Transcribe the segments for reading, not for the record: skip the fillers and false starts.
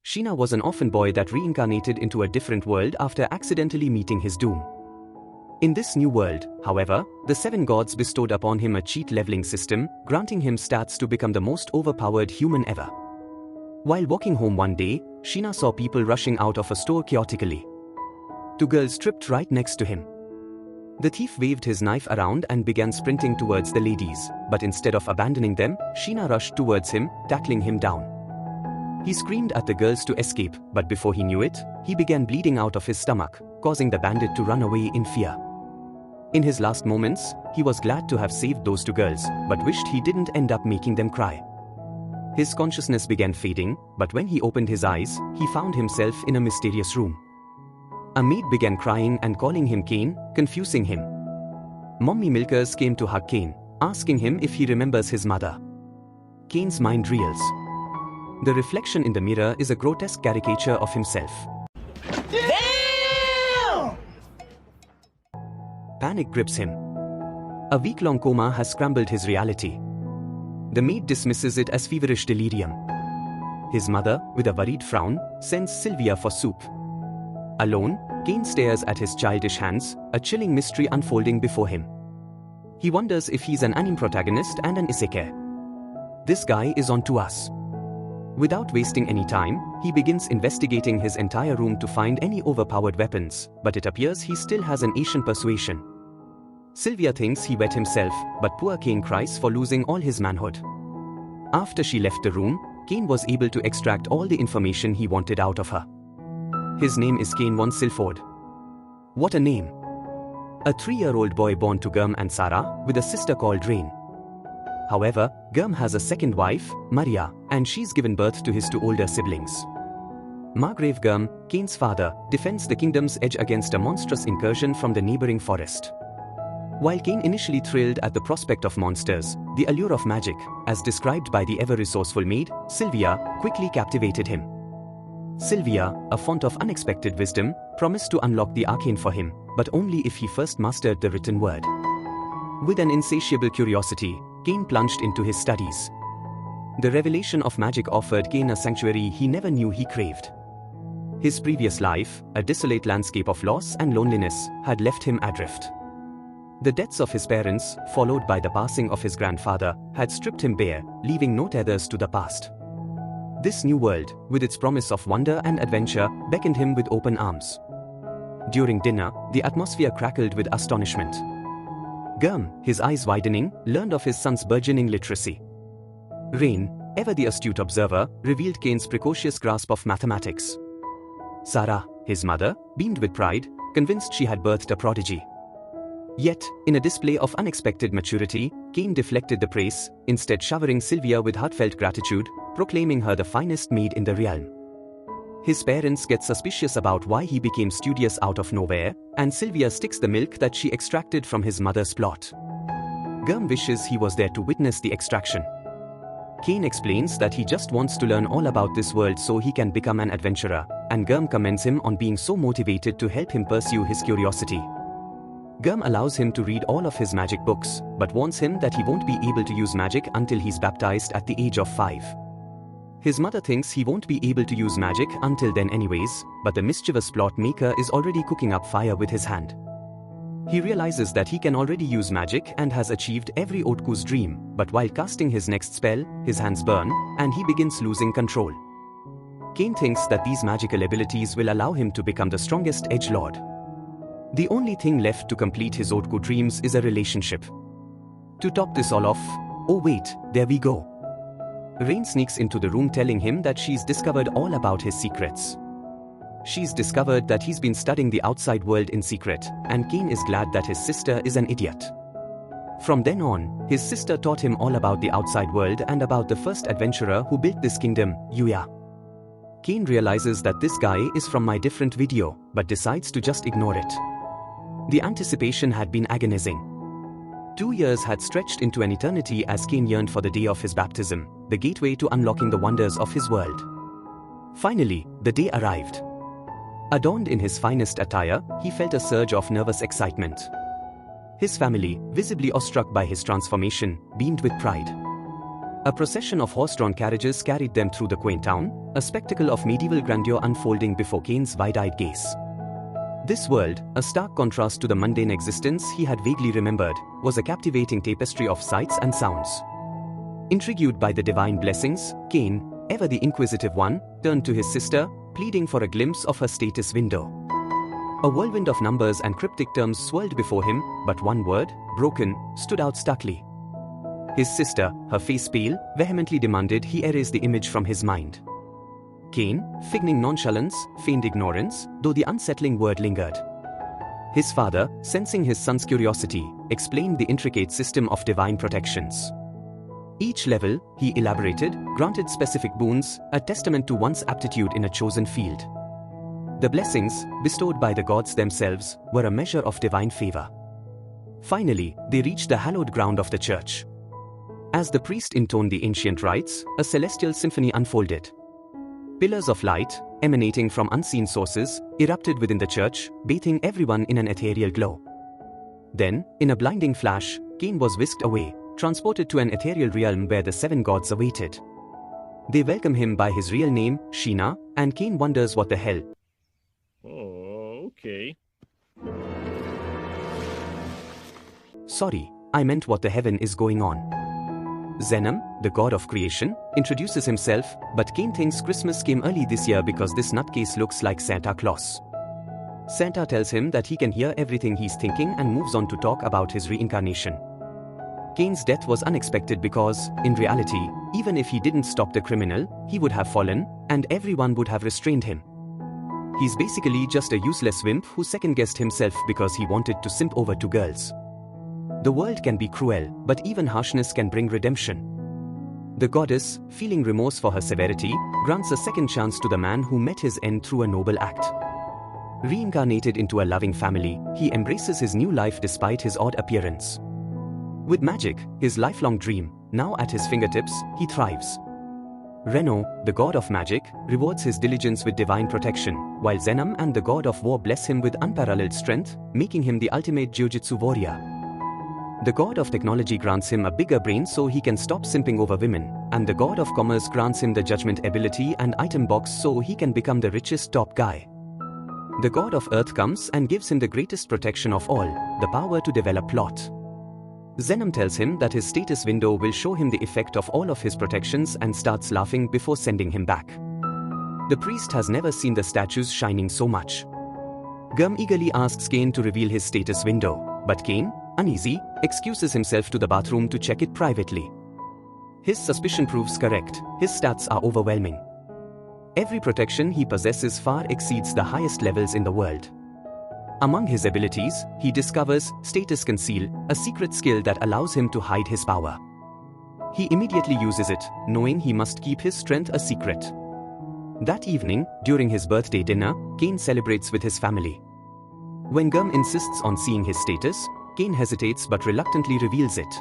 Sheena was an orphan boy that reincarnated into a different world after accidentally meeting his doom. In this new world, however, the 7 gods bestowed upon him a cheat leveling system, granting him stats to become the most overpowered human ever. While walking home one day, Sheena saw people rushing out of a store chaotically. 2 girls tripped right next to him. The thief waved his knife around and began sprinting towards the ladies, but instead of abandoning them, Sheena rushed towards him, tackling him down. He screamed at the girls to escape, but before he knew it, he began bleeding out of his stomach, causing the bandit to run away in fear. In his last moments, he was glad to have saved those 2 girls, but wished he didn't end up making them cry. His consciousness began fading, but when he opened his eyes, he found himself in a mysterious room. A maid began crying and calling him Cain, confusing him. Mommy milkers came to hug Cain, asking him if he remembers his mother. Cain's mind reels. The reflection in the mirror is a grotesque caricature of himself. Damn! Panic grips him. A week-long coma has scrambled his reality. The maid dismisses it as feverish delirium. His mother, with a worried frown, sends Sylvia for soup. Alone, Cain stares at his childish hands, a chilling mystery unfolding before him. He wonders if he's an anime protagonist and an isekai. This guy is on to us. Without wasting any time, he begins investigating his entire room to find any overpowered weapons, but it appears he still has an Asian persuasion. Sylvia thinks he wet himself, but poor Cain cries for losing all his manhood. After she left the room, Cain was able to extract all the information he wanted out of her. His name is Cain von Silford. What a name! A 3-year-old boy born to Germ and Sarah, with a sister called Rain. However, Germ has a second wife, Maria, and she's given birth to his 2 older siblings. Margrave Germ, Cain's father, defends the kingdom's edge against a monstrous incursion from the neighboring forest. While Cain initially thrilled at the prospect of monsters, the allure of magic, as described by the ever-resourceful maid, Sylvia, quickly captivated him. Sylvia, a font of unexpected wisdom, promised to unlock the arcane for him, but only if he first mastered the written word. With an insatiable curiosity, Cain plunged into his studies. The revelation of magic offered Cain a sanctuary he never knew he craved. His previous life, a desolate landscape of loss and loneliness, had left him adrift. The deaths of his parents, followed by the passing of his grandfather, had stripped him bare, leaving no tethers to the past. This new world, with its promise of wonder and adventure, beckoned him with open arms. During dinner, the atmosphere crackled with astonishment. Germ, his eyes widening, learned of his son's burgeoning literacy. Rain, ever the astute observer, revealed Cain's precocious grasp of mathematics. Sarah, his mother, beamed with pride, convinced she had birthed a prodigy. Yet, in a display of unexpected maturity, Cain deflected the praise, instead showering Sylvia with heartfelt gratitude, proclaiming her the finest maid in the realm. His parents get suspicious about why he became studious out of nowhere, and Sylvia sticks the milk that she extracted from his mother's plot. Germ wishes he was there to witness the extraction. Cain explains that he just wants to learn all about this world so he can become an adventurer, and Germ commends him on being so motivated to help him pursue his curiosity. Germ allows him to read all of his magic books, but warns him that he won't be able to use magic until he's baptized at the age of 5. His mother thinks he won't be able to use magic until then anyways, but the mischievous plot maker is already cooking up fire with his hand. He realizes that he can already use magic and has achieved every Otku's dream, but while casting his next spell, his hands burn, and he begins losing control. Cain thinks that these magical abilities will allow him to become the strongest edgelord. The only thing left to complete his Otku dreams is a relationship. To top this all off, oh wait, there we go. Rain sneaks into the room telling him that she's discovered all about his secrets. She's discovered that he's been studying the outside world in secret, and Cain is glad that his sister is an idiot. From then on, his sister taught him all about the outside world and about the first adventurer who built this kingdom, Yuya. Cain realizes that this guy is from my different video, but decides to just ignore it. The anticipation had been agonizing. 2 years had stretched into an eternity as Cain yearned for the day of his baptism, the gateway to unlocking the wonders of his world. Finally, the day arrived. Adorned in his finest attire, he felt a surge of nervous excitement. His family, visibly awestruck by his transformation, beamed with pride. A procession of horse-drawn carriages carried them through the quaint town, a spectacle of medieval grandeur unfolding before Cain's wide-eyed gaze. This world, a stark contrast to the mundane existence he had vaguely remembered, was a captivating tapestry of sights and sounds. Intrigued by the divine blessings, Cain, ever the inquisitive one, turned to his sister, pleading for a glimpse of her status window. A whirlwind of numbers and cryptic terms swirled before him, but one word, broken, stood out starkly. His sister, her face pale, vehemently demanded he erase the image from his mind. Cain, feigning nonchalance, feigned ignorance, though the unsettling word lingered. His father, sensing his son's curiosity, explained the intricate system of divine protections. Each level, he elaborated, granted specific boons, a testament to one's aptitude in a chosen field. The blessings, bestowed by the gods themselves, were a measure of divine favor. Finally, they reached the hallowed ground of the church. As the priest intoned the ancient rites, a celestial symphony unfolded. Pillars of light, emanating from unseen sources, erupted within the church, bathing everyone in an ethereal glow. Then, in a blinding flash, Cain was whisked away, transported to an ethereal realm where the 7 gods awaited. They welcome him by his real name, Sheena, and Cain wonders what the hell. Oh, okay. Sorry, I meant what the heaven is going on. Zenom, the god of creation, introduces himself, but Cain thinks Christmas came early this year because this nutcase looks like Santa Claus. Santa tells him that he can hear everything he's thinking and moves on to talk about his reincarnation. Cain's death was unexpected because, in reality, even if he didn't stop the criminal, he would have fallen, and everyone would have restrained him. He's basically just a useless wimp who second-guessed himself because he wanted to simp over to girls. The world can be cruel, but even harshness can bring redemption. The goddess, feeling remorse for her severity, grants a second chance to the man who met his end through a noble act. Reincarnated into a loving family, he embraces his new life despite his odd appearance. With magic, his lifelong dream, now at his fingertips, he thrives. Reno, the god of magic, rewards his diligence with divine protection, while Zenom and the god of war bless him with unparalleled strength, making him the ultimate jiu-jitsu warrior. The god of technology grants him a bigger brain so he can stop simping over women, and the god of commerce grants him the judgment ability and item box so he can become the richest top guy. The god of earth comes and gives him the greatest protection of all, the power to develop Lot. Zenom tells him that his status window will show him the effect of all of his protections and starts laughing before sending him back. The priest has never seen the statues shining so much. Gum eagerly asks Cain to reveal his status window, but Cain, uneasy, excuses himself to the bathroom to check it privately. His suspicion proves correct, his stats are overwhelming. Every protection he possesses far exceeds the highest levels in the world. Among his abilities, he discovers Status Conceal, a secret skill that allows him to hide his power. He immediately uses it, knowing he must keep his strength a secret. That evening, during his birthday dinner, Cain celebrates with his family. When Gum insists on seeing his status, Cain hesitates but reluctantly reveals it.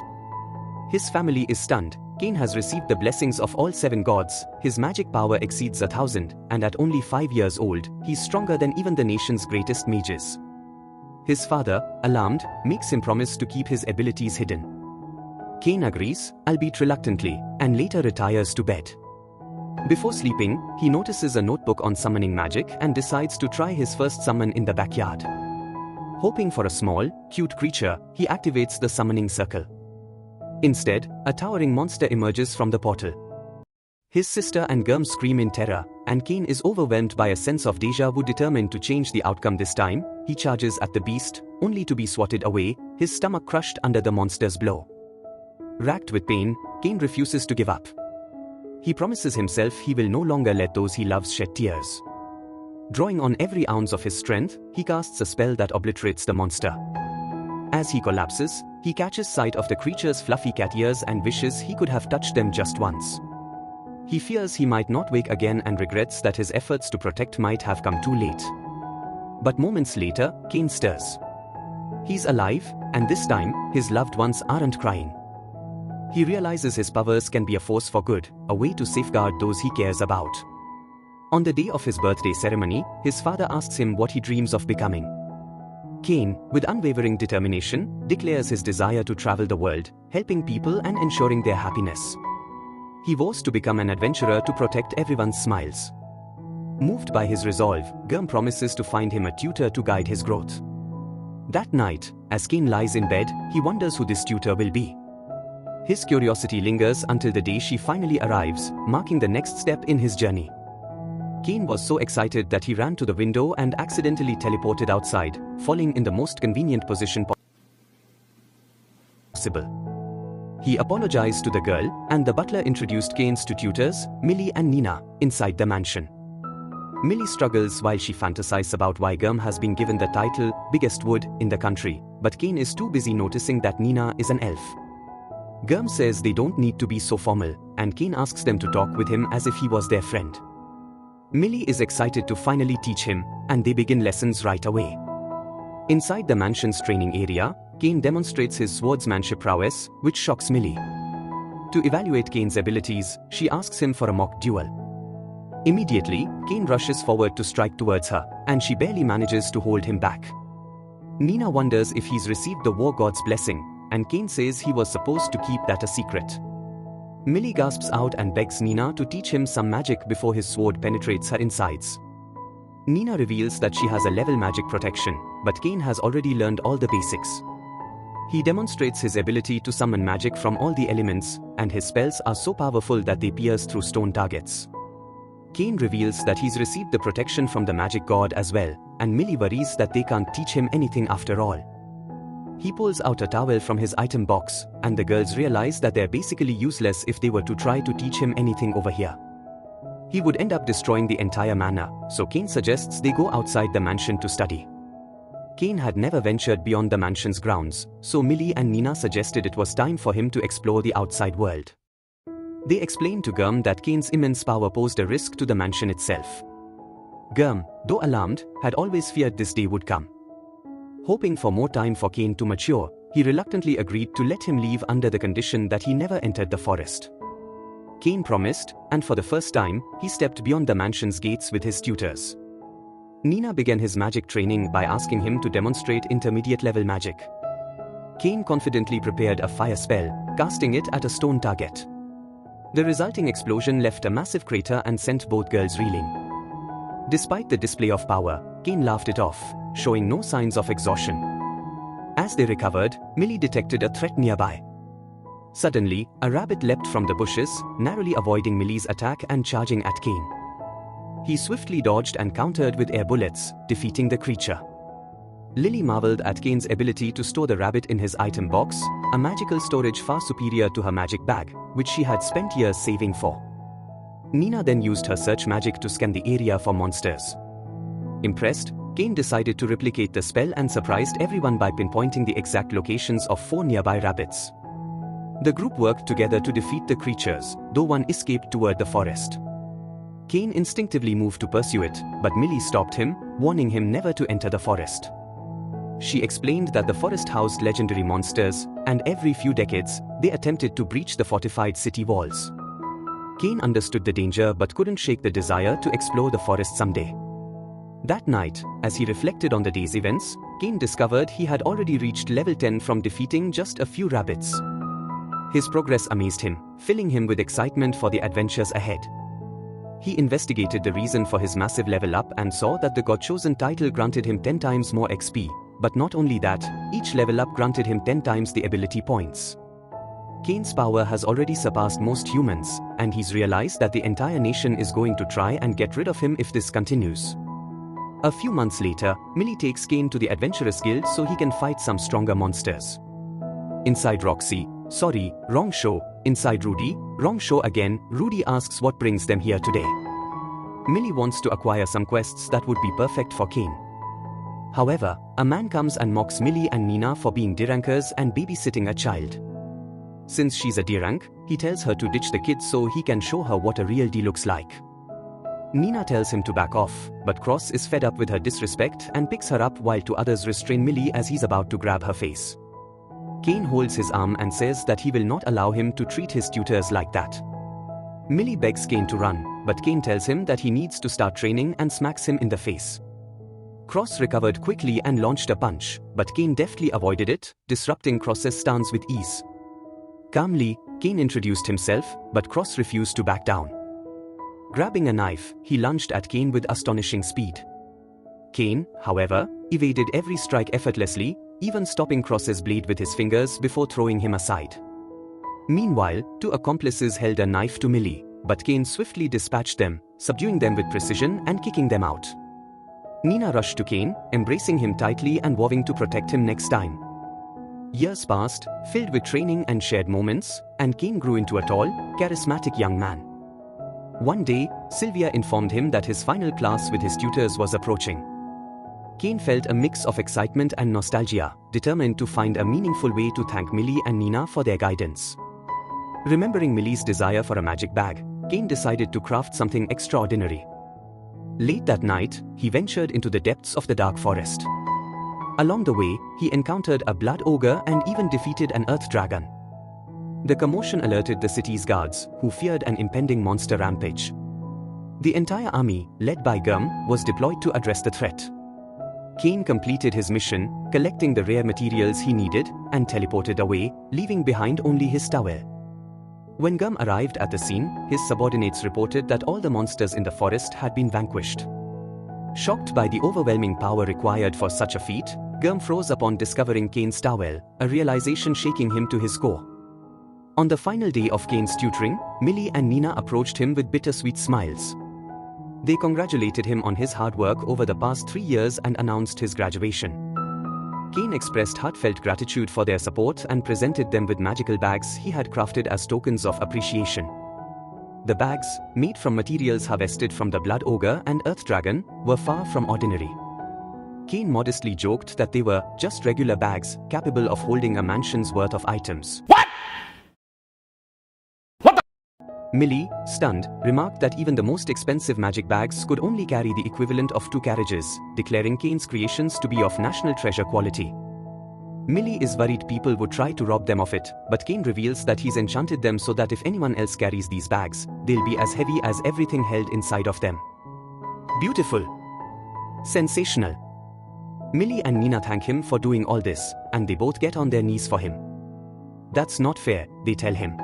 His family is stunned. Cain has received the blessings of all 7 gods, his magic power exceeds 1,000, and at only 5 years old, he's stronger than even the nation's greatest mages. His father, alarmed, makes him promise to keep his abilities hidden. Cain agrees, albeit reluctantly, and later retires to bed. Before sleeping, he notices a notebook on summoning magic and decides to try his first summon in the backyard. Hoping for a small, cute creature, he activates the summoning circle. Instead, a towering monster emerges from the portal. His sister and Gum scream in terror, and Cain is overwhelmed by a sense of déjà vu. Determined to change the outcome this time, he charges at the beast, only to be swatted away, his stomach crushed under the monster's blow. Racked with pain, Cain refuses to give up. He promises himself he will no longer let those he loves shed tears. Drawing on every ounce of his strength, he casts a spell that obliterates the monster. As he collapses, he catches sight of the creature's fluffy cat ears and wishes he could have touched them just once. He fears he might not wake again and regrets that his efforts to protect might have come too late. But moments later, Cain stirs. He's alive, and this time, his loved ones aren't crying. He realizes his powers can be a force for good, a way to safeguard those he cares about. On the day of his birthday ceremony, his father asks him what he dreams of becoming. Cain, with unwavering determination, declares his desire to travel the world, helping people and ensuring their happiness. He vows to become an adventurer to protect everyone's smiles. Moved by his resolve, Gurm promises to find him a tutor to guide his growth. That night, as Kane lies in bed, he wonders who this tutor will be. His curiosity lingers until the day she finally arrives, marking the next step in his journey. Kane was so excited that he ran to the window and accidentally teleported outside, falling in the most convenient position possible. He apologized to the girl, and the butler introduced Kane's two tutors, Millie and Nina, inside the mansion. Millie struggles while she fantasizes about why Gurm has been given the title, Biggest Wood, in the country, but Kane is too busy noticing that Nina is an elf. Gurm says they don't need to be so formal, and Kane asks them to talk with him as if he was their friend. Millie is excited to finally teach him, and they begin lessons right away. Inside the mansion's training area, Kane demonstrates his swordsmanship prowess, which shocks Millie. To evaluate Kane's abilities, she asks him for a mock duel. Immediately, Kane rushes forward to strike towards her, and she barely manages to hold him back. Nina wonders if he's received the war god's blessing, and Kane says he was supposed to keep that a secret. Millie gasps out and begs Nina to teach him some magic before his sword penetrates her insides. Nina reveals that she has a level magic protection, but Kane has already learned all the basics. He demonstrates his ability to summon magic from all the elements, and his spells are so powerful that they pierce through stone targets. Kane reveals that he's received the protection from the magic god as well, and Millie worries that they can't teach him anything after all. He pulls out a towel from his item box, and the girls realize that they're basically useless if they were to try to teach him anything over here. He would end up destroying the entire manor, so Kane suggests they go outside the mansion to study. Kane had never ventured beyond the mansion's grounds, so Millie and Nina suggested it was time for him to explore the outside world. They explained to Gurm that Kane's immense power posed a risk to the mansion itself. Gurm, though alarmed, had always feared this day would come. Hoping for more time for Kane to mature, he reluctantly agreed to let him leave under the condition that he never entered the forest. Kane promised, and for the first time, he stepped beyond the mansion's gates with his tutors. Nina began his magic training by asking him to demonstrate intermediate-level magic. Kane confidently prepared a fire spell, casting it at a stone target. The resulting explosion left a massive crater and sent both girls reeling. Despite the display of power, Kane laughed it off, showing no signs of exhaustion. As they recovered, Millie detected a threat nearby. Suddenly, a rabbit leapt from the bushes, narrowly avoiding Millie's attack and charging at Kane. He swiftly dodged and countered with air bullets, defeating the creature. Lily marveled at Kane's ability to store the rabbit in his item box, a magical storage far superior to her magic bag, which she had spent years saving for. Nina then used her search magic to scan the area for monsters. Impressed, Kane decided to replicate the spell and surprised everyone by pinpointing the exact locations of 4 nearby rabbits. The group worked together to defeat the creatures, though one escaped toward the forest. Kane instinctively moved to pursue it, but Millie stopped him, warning him never to enter the forest. She explained that the forest housed legendary monsters, and every few decades, they attempted to breach the fortified city walls. Kane understood the danger but couldn't shake the desire to explore the forest someday. That night, as he reflected on the day's events, Kane discovered he had already reached level 10 from defeating just a few rabbits. His progress amazed him, filling him with excitement for the adventures ahead. He investigated the reason for his massive level up and saw that the God-chosen title granted him 10 times more XP, but not only that, each level up granted him 10 times the ability points. Kane's power has already surpassed most humans, and he's realized that the entire nation is going to try and get rid of him if this continues. A few months later, Millie takes Kane to the Adventurers Guild so he can fight some stronger monsters. Inside Roxy, sorry, wrong show, inside Rudy, wrong show again, Rudy asks what brings them here today. Millie wants to acquire some quests that would be perfect for Kane. However, a man comes and mocks Millie and Nina for being D-rankers and babysitting a child. Since she's a D-rank, he tells her to ditch the kids so he can show her what a real D looks like. Nina tells him to back off, but Cross is fed up with her disrespect and picks her up while two others restrain Millie as he's about to grab her face. Kane holds his arm and says that he will not allow him to treat his tutors like that. Millie begs Kane to run, but Kane tells him that he needs to start training and smacks him in the face. Cross recovered quickly and launched a punch, but Kane deftly avoided it, disrupting Cross's stance with ease. Calmly, Cain introduced himself, but Cross refused to back down. Grabbing a knife, he lunged at Cain with astonishing speed. Cain, however, evaded every strike effortlessly, even stopping Cross's blade with his fingers before throwing him aside. Meanwhile, two accomplices held a knife to Millie, but Cain swiftly dispatched them, subduing them with precision and kicking them out. Nina rushed to Cain, embracing him tightly and vowing to protect him next time. Years passed, filled with training and shared moments, and Cain grew into a tall, charismatic young man. One day, Sylvia informed him that his final class with his tutors was approaching. Cain felt a mix of excitement and nostalgia, determined to find a meaningful way to thank Millie and Nina for their guidance. Remembering Millie's desire for a magic bag, Cain decided to craft something extraordinary. Late that night, he ventured into the depths of the dark forest. Along the way, he encountered a blood ogre and even defeated an earth dragon. The commotion alerted the city's guards, who feared an impending monster rampage. The entire army, led by Gum, was deployed to address the threat. Cain completed his mission, collecting the rare materials he needed, and teleported away, leaving behind only his towel. When Gum arrived at the scene, his subordinates reported that all the monsters in the forest had been vanquished. Shocked by the overwhelming power required for such a feat, Gum froze upon discovering Cain's towel, a realization shaking him to his core. On the final day of Cain's tutoring, Millie and Nina approached him with bittersweet smiles. They congratulated him on his hard work over the past 3 years and announced his graduation. Cain expressed heartfelt gratitude for their support and presented them with magical bags he had crafted as tokens of appreciation. The bags, made from materials harvested from the Blood Ogre and Earth Dragon, were far from ordinary. Cain modestly joked that they were just regular bags, capable of holding a mansion's worth of items. Millie, stunned, remarked that even the most expensive magic bags could only carry the equivalent of 2 carriages, declaring Cain's creations to be of national treasure quality. Millie is worried people would try to rob them of it, but Cain reveals that he's enchanted them so that if anyone else carries these bags, they'll be as heavy as everything held inside of them. Beautiful. Sensational. Millie and Nina thank him for doing all this, and they both get on their knees for him. That's not fair, they tell him.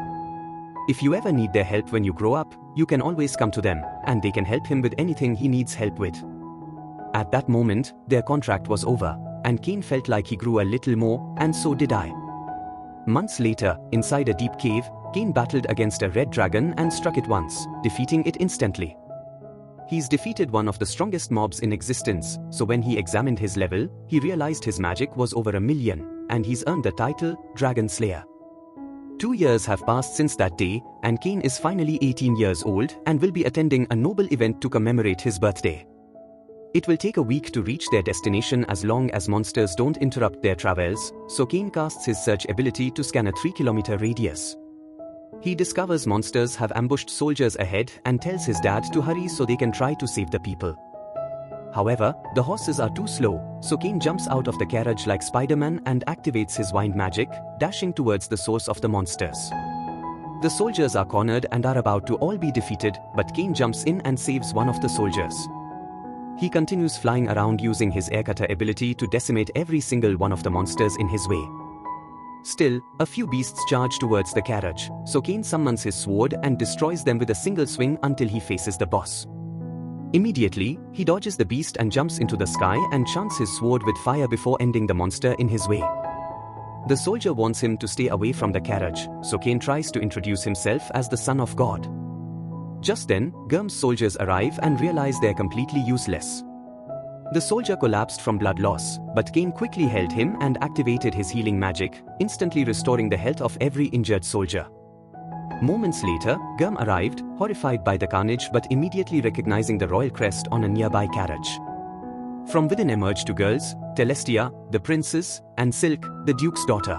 If you ever need their help when you grow up, you can always come to them, and they can help him with anything he needs help with. At that moment, their contract was over, and Cain felt like he grew a little more, and so did I. Months later, inside a deep cave, Cain battled against a red dragon and struck it once, defeating it instantly. He's defeated one of the strongest mobs in existence, so when he examined his level, he realized his magic was over 1 million, and he's earned the title, Dragon Slayer. 2 years have passed since that day, and Cain is finally 18 years old and will be attending a noble event to commemorate his birthday. It will take a week to reach their destination as long as monsters don't interrupt their travels, so Cain casts his search ability to scan a 3-kilometer radius. He discovers monsters have ambushed soldiers ahead and tells his dad to hurry so they can try to save the people. However, the horses are too slow, so Cain jumps out of the carriage like Spider-Man and activates his wind magic, dashing towards the source of the monsters. The soldiers are cornered and are about to all be defeated, but Cain jumps in and saves one of the soldiers. He continues flying around using his aircutter ability to decimate every single one of the monsters in his way. Still, a few beasts charge towards the carriage, so Cain summons his sword and destroys them with a single swing until he faces the boss. Immediately, he dodges the beast and jumps into the sky and chants his sword with fire before ending the monster in his way. The soldier wants him to stay away from the carriage, so Cain tries to introduce himself as the Son of God. Just then, Gum's soldiers arrive and realize they're completely useless. The soldier collapsed from blood loss, but Cain quickly held him and activated his healing magic, instantly restoring the health of every injured soldier. Moments later, Gum arrived, horrified by the carnage but immediately recognizing the royal crest on a nearby carriage. From within emerged 2 girls, Telestia, the princess, and Silk, the duke's daughter.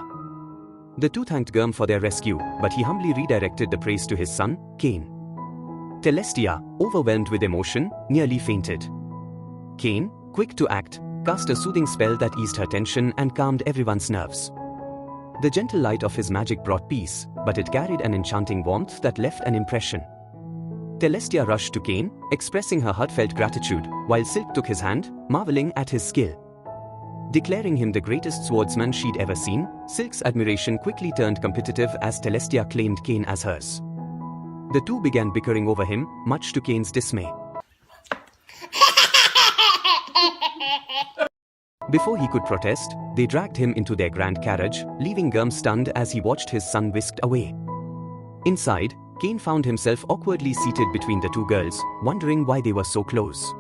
The two thanked Gum for their rescue, but he humbly redirected the praise to his son, Cain. Telestia, overwhelmed with emotion, nearly fainted. Cain, quick to act, cast a soothing spell that eased her tension and calmed everyone's nerves. The gentle light of his magic brought peace, but it carried an enchanting warmth that left an impression. Telestia rushed to Cain, expressing her heartfelt gratitude, while Silk took his hand, marveling at his skill. Declaring him the greatest swordsman she'd ever seen, Silk's admiration quickly turned competitive as Celestia claimed Cain as hers. The two began bickering over him, much to Cain's dismay. Before he could protest, they dragged him into their grand carriage, leaving Gurm stunned as he watched his son whisked away. Inside, Cain found himself awkwardly seated between the two girls, wondering why they were so close.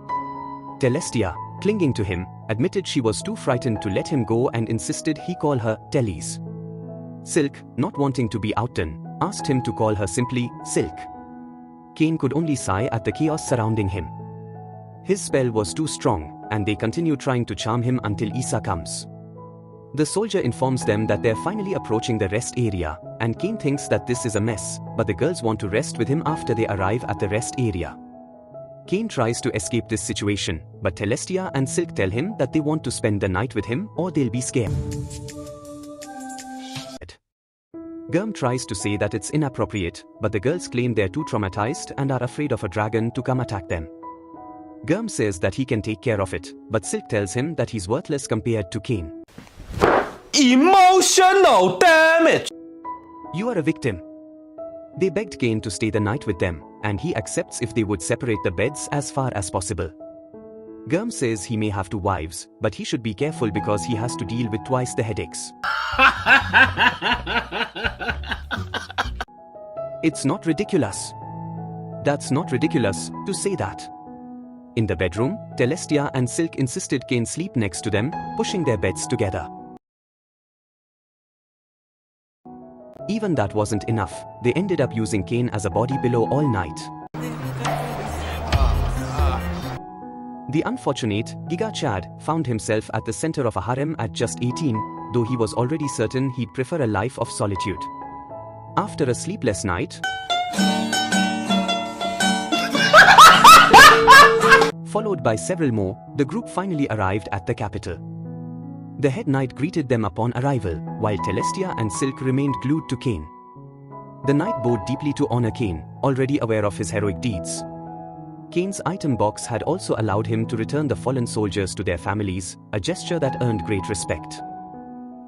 Celestia, clinging to him, admitted she was too frightened to let him go and insisted he call her Teles. Silk, not wanting to be outdone, asked him to call her simply Silk. Cain could only sigh at the chaos surrounding him. His spell was too strong, and they continue trying to charm him until Isa comes. The soldier informs them that they're finally approaching the rest area, and Cain thinks that this is a mess, but the girls want to rest with him after they arrive at the rest area. Cain tries to escape this situation, but Celestia and Silk tell him that they want to spend the night with him or they'll be scared. Gurm tries to say that it's inappropriate, but the girls claim they're too traumatized and are afraid of a dragon to come attack them. Gurm says that he can take care of it, but Silk tells him that he's worthless compared to Cain. Emotional damage! You are a victim. They begged Cain to stay the night with them, and he accepts if they would separate the beds as far as possible. Gurm says he may have two wives, but he should be careful because he has to deal with twice the headaches. It's not ridiculous. That's not ridiculous to say that. In the bedroom, Celestia and Silk insisted Cain sleep next to them, pushing their beds together. Even that wasn't enough, they ended up using Cain as a body pillow all night. The unfortunate Giga Chad found himself at the center of a harem at just 18, though he was already certain he'd prefer a life of solitude. After a sleepless night, followed by several more, the group finally arrived at the capital. The head knight greeted them upon arrival, while Celestia and Silk remained glued to Cain. The knight bowed deeply to honor Cain, already aware of his heroic deeds. Cain's item box had also allowed him to return the fallen soldiers to their families, a gesture that earned great respect.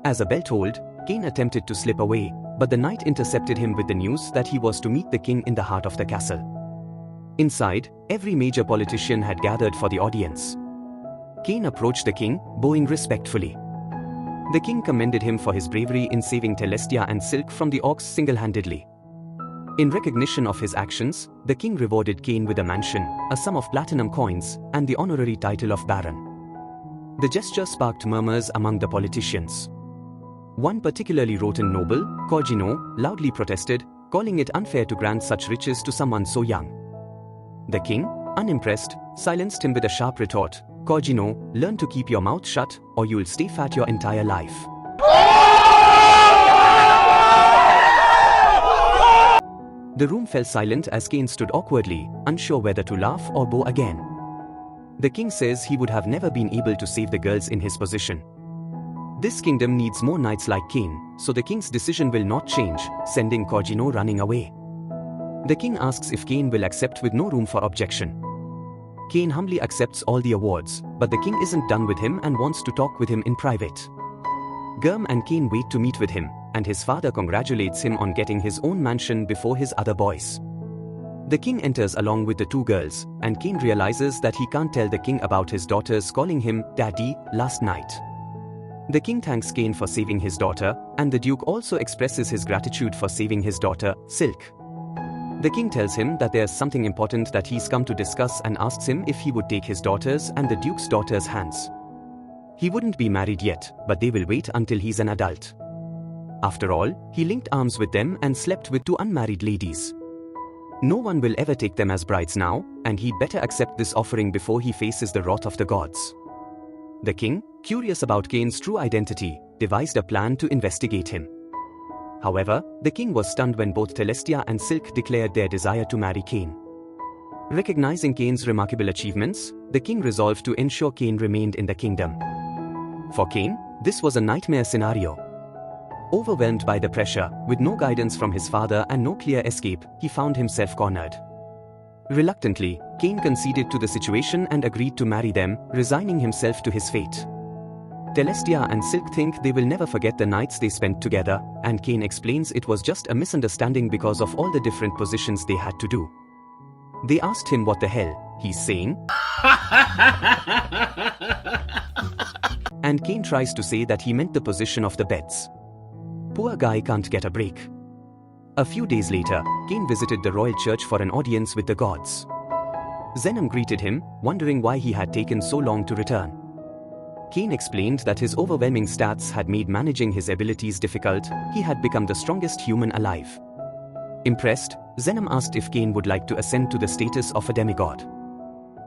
As a bell tolled, Cain attempted to slip away, but the knight intercepted him with the news that he was to meet the king in the heart of the castle. Inside, every major politician had gathered for the audience. Cain approached the king, bowing respectfully. The king commended him for his bravery in saving Celestia and Silk from the orcs single-handedly. In recognition of his actions, the king rewarded Cain with a mansion, a sum of platinum coins, and the honorary title of Baron. The gesture sparked murmurs among the politicians. One particularly rotten noble, Corgino, loudly protested, calling it unfair to grant such riches to someone so young. The king, unimpressed, silenced him with a sharp retort, "Corgino, learn to keep your mouth shut, or you'll stay fat your entire life." The room fell silent as Cain stood awkwardly, unsure whether to laugh or bow again. The king says he would have never been able to save the girls in his position. This kingdom needs more knights like Cain, so the king's decision will not change, sending Corgino running away. The king asks if Cain will accept with no room for objection. Cain humbly accepts all the awards, but the king isn't done with him and wants to talk with him in private. Gurm and Cain wait to meet with him, and his father congratulates him on getting his own mansion before his other boys. The king enters along with the two girls, and Cain realizes that he can't tell the king about his daughters calling him Daddy last night. The king thanks Cain for saving his daughter, and the duke also expresses his gratitude for saving his daughter, Silk. The king tells him that there's something important that he's come to discuss and asks him if he would take his daughters and the duke's daughter's hands. He wouldn't be married yet, but they will wait until he's an adult. After all, he linked arms with them and slept with two unmarried ladies. No one will ever take them as brides now, and he'd better accept this offering before he faces the wrath of the gods. The king, curious about Cain's true identity, devised a plan to investigate him. However, the king was stunned when both Celestia and Silk declared their desire to marry Cain. Recognizing Cain's remarkable achievements, the king resolved to ensure Cain remained in the kingdom. For Cain, this was a nightmare scenario. Overwhelmed by the pressure, with no guidance from his father and no clear escape, he found himself cornered. Reluctantly, Cain conceded to the situation and agreed to marry them, resigning himself to his fate. Telestia and Silk think they will never forget the nights they spent together, and Kane explains it was just a misunderstanding because of all the different positions they had to do. They asked him what the hell he's saying, and Kane tries to say that he meant the position of the beds. Poor guy can't get a break. A few days later, Kane visited the royal church for an audience with the gods. Zenom greeted him, wondering why he had taken so long to return. Kane explained that his overwhelming stats had made managing his abilities difficult. He had become the strongest human alive. Impressed, Zenom asked if Kane would like to ascend to the status of a demigod.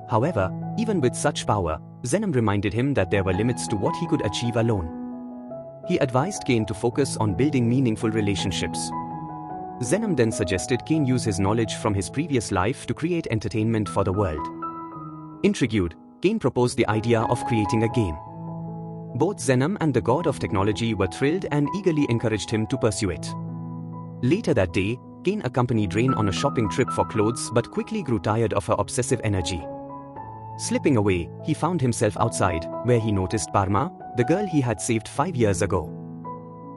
However, even with such power, Zenom reminded him that there were limits to what he could achieve alone. He advised Kane to focus on building meaningful relationships. Zenom then suggested Kane use his knowledge from his previous life to create entertainment for the world. Intrigued, Kane proposed the idea of creating a game. Both Zenom and the god of technology were thrilled and eagerly encouraged him to pursue it. Later that day, Kane accompanied Rain on a shopping trip for clothes but quickly grew tired of her obsessive energy. Slipping away, he found himself outside, where he noticed Parma, the girl he had saved 5 years ago.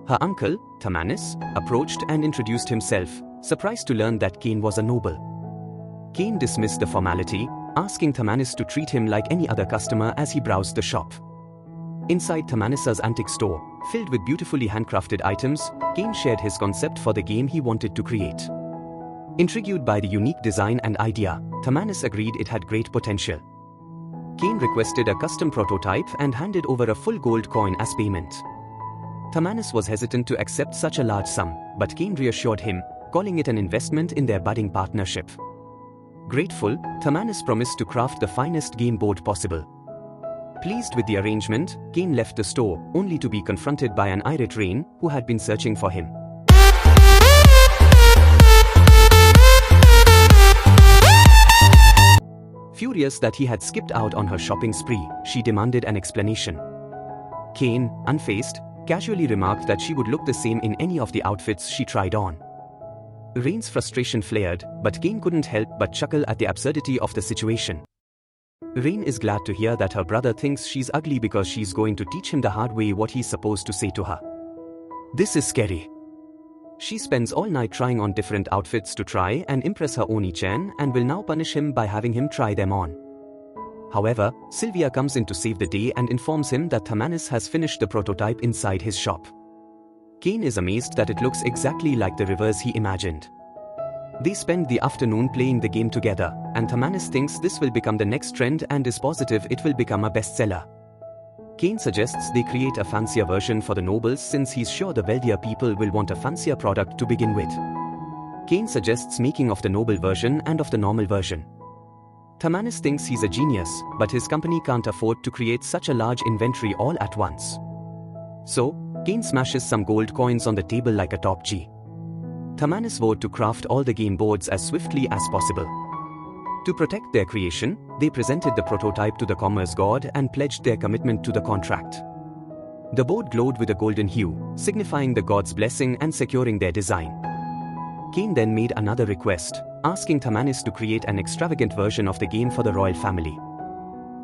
Her uncle, Tamanis, approached and introduced himself, surprised to learn that Kane was a noble. Kane dismissed the formality, asking Tamanis to treat him like any other customer as he browsed the shop. Inside Tamanis's antique store, filled with beautifully handcrafted items, Kane shared his concept for the game he wanted to create. Intrigued by the unique design and idea, Tamanis agreed it had great potential. Kane requested a custom prototype and handed over a full gold coin as payment. Tamanis was hesitant to accept such a large sum, but Kane reassured him, calling it an investment in their budding partnership. Grateful, Tamanis promised to craft the finest game board possible. Pleased with the arrangement, Kane left the store, only to be confronted by an irate Rain, who had been searching for him. Furious that he had skipped out on her shopping spree, she demanded an explanation. Kane, unfazed, casually remarked that she would look the same in any of the outfits she tried on. Rain's frustration flared, but Kane couldn't help but chuckle at the absurdity of the situation. Rain is glad to hear that her brother thinks she's ugly because she's going to teach him the hard way what he's supposed to say to her. This is scary. She spends all night trying on different outfits to try and impress her Oni-chan and will now punish him by having him try them on. However, Sylvia comes in to save the day and informs him that Tamanis has finished the prototype inside his shop. Kane is amazed that it looks exactly like the reverse he imagined. They spend the afternoon playing the game together, and Tamanis thinks this will become the next trend and is positive it will become a bestseller. Kane suggests they create a fancier version for the nobles since he's sure the wealthier people will want a fancier product to begin with. Kane suggests making of the noble version and of the normal version. Tamanis thinks he's a genius, but his company can't afford to create such a large inventory all at once. So, Kane smashes some gold coins on the table like a top G. Tamanis vowed to craft all the game boards as swiftly as possible. To protect their creation, they presented the prototype to the commerce god and pledged their commitment to the contract. The board glowed with a golden hue, signifying the god's blessing and securing their design. Kane then made another request, asking Tamanis to create an extravagant version of the game for the royal family.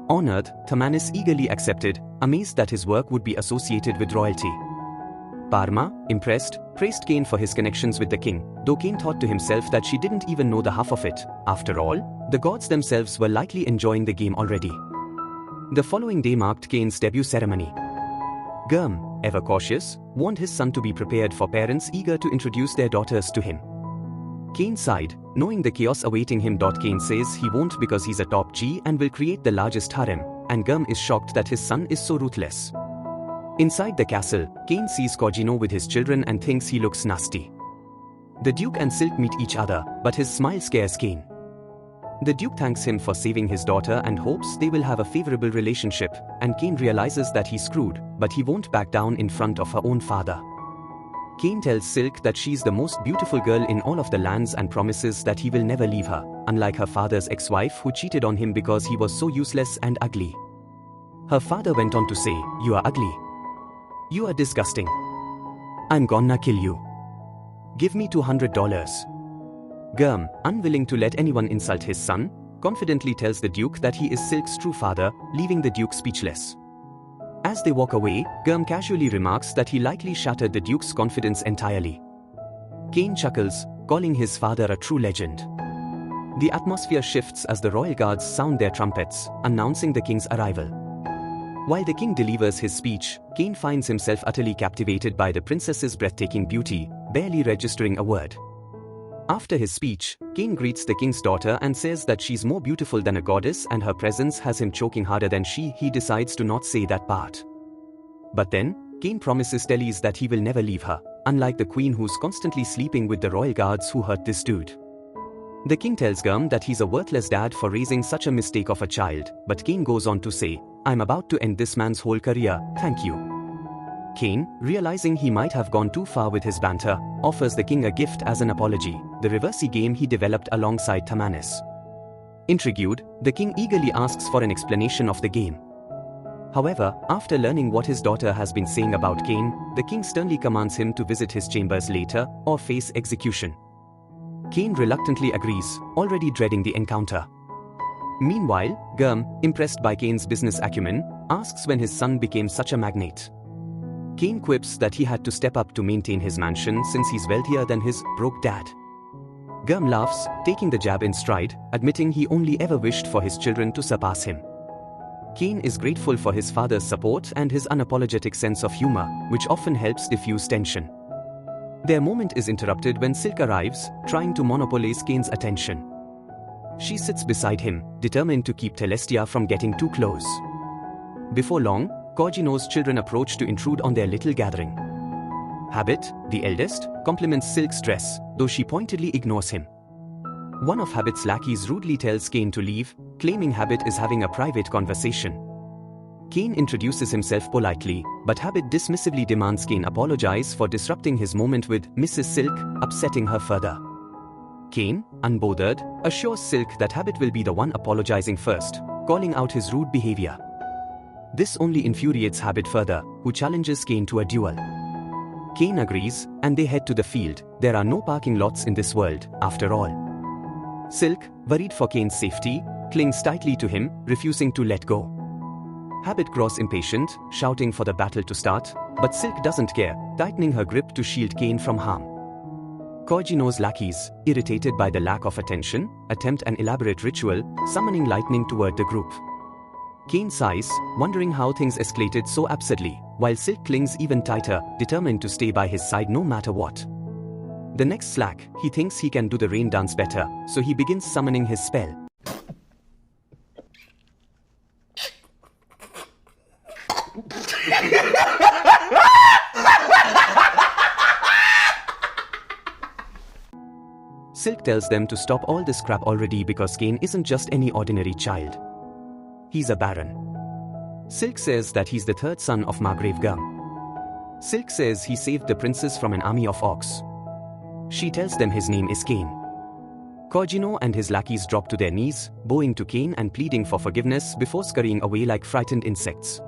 Honored, Tamanis eagerly accepted, amazed that his work would be associated with royalty. Parma, impressed, praised Kane for his connections with the king, though Kane thought to himself that she didn't even know the half of it. After all, the gods themselves were likely enjoying the game already. The following day marked Kane's debut ceremony. Gurm, ever cautious, warned his son to be prepared for parents eager to introduce their daughters to him. Kane sighed, knowing the chaos awaiting him. Kane says he won't because he's a top G and will create the largest harem, and Gurm is shocked that his son is so ruthless. Inside the castle, Kane sees Kojino with his children and thinks he looks nasty. The Duke and Silk meet each other, but his smile scares Kane. The Duke thanks him for saving his daughter and hopes they will have a favorable relationship, and Kane realizes that he's screwed, but he won't back down in front of her own father. Kane tells Silk that she's the most beautiful girl in all of the lands and promises that he will never leave her, unlike her father's ex-wife who cheated on him because he was so useless and ugly. Her father went on to say, "You are ugly. You are disgusting. I'm gonna kill you. Give me $200. Gurm, unwilling to let anyone insult his son, confidently tells the Duke that he is Silk's true father, leaving the Duke speechless. As they walk away, Gurm casually remarks that he likely shattered the Duke's confidence entirely. Kane chuckles, calling his father a true legend. The atmosphere shifts as the royal guards sound their trumpets, announcing the king's arrival. While the king delivers his speech, Kane finds himself utterly captivated by the princess's breathtaking beauty, barely registering a word. After his speech, Kane greets the king's daughter and says that she's more beautiful than a goddess and her presence has him choking harder than he decides to not say that part. But then, Kane promises Tellys that he will never leave her, unlike the queen who's constantly sleeping with the royal guards who hurt this dude. The king tells Gurm that he's a worthless dad for raising such a mistake of a child, but Kane goes on to say, "I'm about to end this man's whole career, thank you." Kane, realizing he might have gone too far with his banter, offers the king a gift as an apology, the reversey game he developed alongside Tamanis. Intrigued, the king eagerly asks for an explanation of the game. However, after learning what his daughter has been saying about Kane, the king sternly commands him to visit his chambers later or face execution. Kane reluctantly agrees, already dreading the encounter. Meanwhile, Gurm, impressed by Kane's business acumen, asks when his son became such a magnate. Kane quips that he had to step up to maintain his mansion since he's wealthier than his broke dad. Gurm laughs, taking the jab in stride, admitting he only ever wished for his children to surpass him. Kane is grateful for his father's support and his unapologetic sense of humor, which often helps diffuse tension. Their moment is interrupted when Silk arrives, trying to monopolize Kane's attention. She sits beside him, determined to keep Celestia from getting too close. Before long, Corgino's children approach to intrude on their little gathering. Habit, the eldest, compliments Silk's dress, though she pointedly ignores him. One of Habit's lackeys rudely tells Kane to leave, claiming Habit is having a private conversation. Kane introduces himself politely, but Habit dismissively demands Kane apologize for disrupting his moment with Mrs. Silk, upsetting her further. Kane, unbothered, assures Silk that Habit will be the one apologizing first, calling out his rude behavior. This only infuriates Habit further, who challenges Kane to a duel. Kane agrees, and they head to the field. There are no parking lots in this world, after all. Silk, worried for Kane's safety, clings tightly to him, refusing to let go. Habit grows impatient, shouting for the battle to start, but Silk doesn't care, tightening her grip to shield Kane from harm. Corgino's lackeys, irritated by the lack of attention, attempt an elaborate ritual, summoning lightning toward the group. Kane sighs, wondering how things escalated so absurdly, while Silk clings even tighter, determined to stay by his side no matter what. The next slack, he thinks he can do the rain dance better, so he begins summoning his spell. Silk tells them to stop all this crap already because Kane isn't just any ordinary child. He's a baron. Silk says that he's the third son of Margrave Gurm. Silk says he saved the princess from an army of orcs. She tells them his name is Kane. Corgino and his lackeys drop to their knees, bowing to Kane and pleading for forgiveness before scurrying away like frightened insects.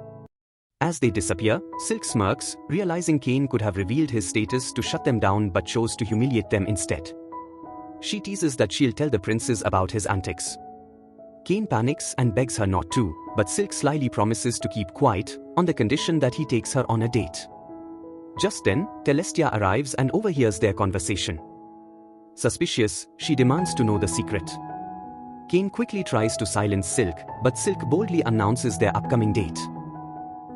As they disappear, Silk smirks, realizing Kane could have revealed his status to shut them down but chose to humiliate them instead. She teases that she'll tell the princess about his antics. Kane panics and begs her not to, but Silk slyly promises to keep quiet, on the condition that he takes her on a date. Just then, Celestia arrives and overhears their conversation. Suspicious, she demands to know the secret. Kane quickly tries to silence Silk, but Silk boldly announces their upcoming date.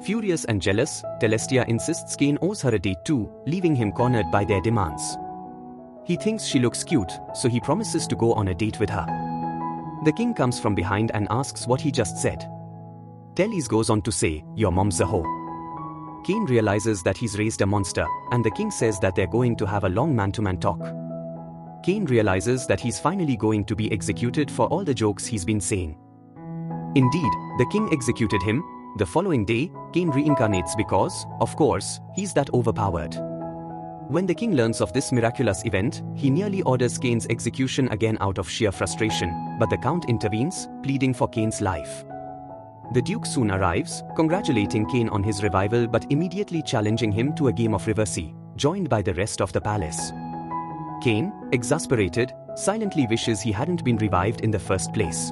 Furious and jealous, Celestia insists Kane owes her a date too, leaving him cornered by their demands. He thinks she looks cute, so he promises to go on a date with her. The king comes from behind and asks what he just said. Tellys goes on to say, "Your mom's a hoe." Kane realizes that he's raised a monster, and the king says that they're going to have a long man-to-man talk. Kane realizes that he's finally going to be executed for all the jokes he's been saying. Indeed, the king executed him. The following day, Kane reincarnates because, of course, he's that overpowered. When the king learns of this miraculous event, he nearly orders Kane's execution again out of sheer frustration, but the count intervenes, pleading for Kane's life. The duke soon arrives, congratulating Kane on his revival but immediately challenging him to a game of reversey, joined by the rest of the palace. Kane, exasperated, silently wishes he hadn't been revived in the first place.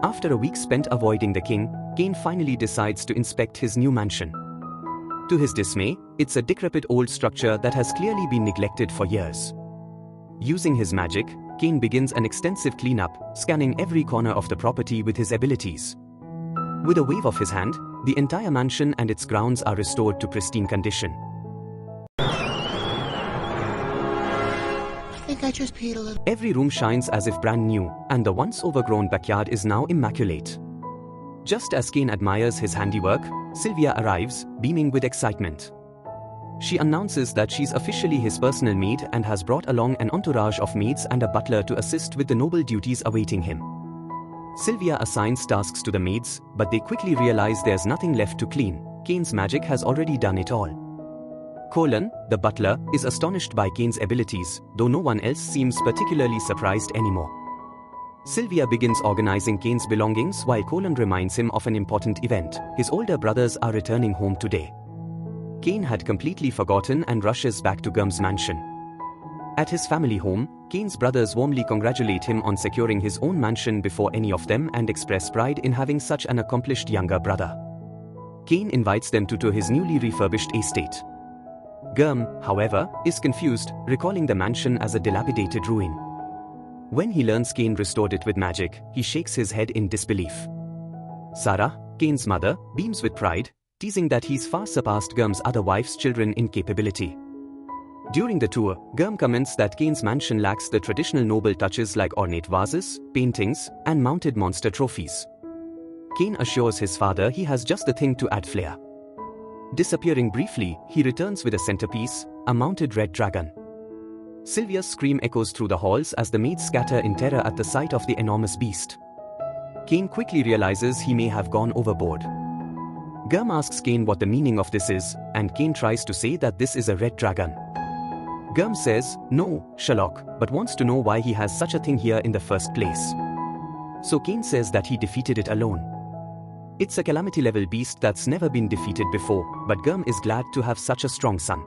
After a week spent avoiding the king, Cain finally decides to inspect his new mansion. To his dismay, it's a decrepit old structure that has clearly been neglected for years. Using his magic, Cain begins an extensive cleanup, scanning every corner of the property with his abilities. With a wave of his hand, the entire mansion and its grounds are restored to pristine condition. I think I just peed a little. Every room shines as if brand new, and the once overgrown backyard is now immaculate. Just as Cain admires his handiwork, Sylvia arrives, beaming with excitement. She announces that she's officially his personal maid and has brought along an entourage of maids and a butler to assist with the noble duties awaiting him. Sylvia assigns tasks to the maids, but they quickly realize there's nothing left to clean. Cain's magic has already done it all. Colin, the butler, is astonished by Cain's abilities, though no one else seems particularly surprised anymore. Sylvia begins organizing Cain's belongings while Colin reminds him of an important event. His older brothers are returning home today. Cain had completely forgotten and rushes back to Gum's mansion. At his family home, Cain's brothers warmly congratulate him on securing his own mansion before any of them and express pride in having such an accomplished younger brother. Cain invites them to tour his newly refurbished estate. Gum, however, is confused, recalling the mansion as a dilapidated ruin. When he learns Cain restored it with magic, he shakes his head in disbelief. Sarah, Cain's mother, beams with pride, teasing that he's far surpassed Gum's other wife's children in capability. During the tour, Gum comments that Cain's mansion lacks the traditional noble touches like ornate vases, paintings, and mounted monster trophies. Cain assures his father he has just the thing to add flair. Disappearing briefly, he returns with a centerpiece, a mounted red dragon. Sylvia's scream echoes through the halls as the maids scatter in terror at the sight of the enormous beast. Cain quickly realizes he may have gone overboard. Gum asks Cain what the meaning of this is, and Cain tries to say that this is a red dragon. Gum says, "No, Sherlock," but wants to know why he has such a thing here in the first place. So Cain says that he defeated it alone. It's a calamity-level beast that's never been defeated before, but Gum is glad to have such a strong son.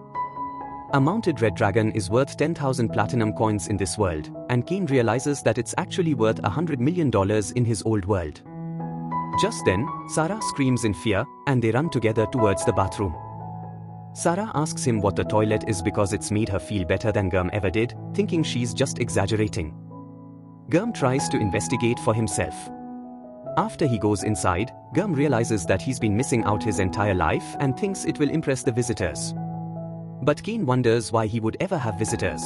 A mounted red dragon is worth 10,000 platinum coins in this world, and Cain realizes that it's actually worth $100 million in his old world. Just then, Sarah screams in fear, and they run together towards the bathroom. Sarah asks him what the toilet is because it's made her feel better than Gum ever did, thinking she's just exaggerating. Gum tries to investigate for himself. After he goes inside, Gum realizes that he's been missing out his entire life and thinks it will impress the visitors. But Cain wonders why he would ever have visitors.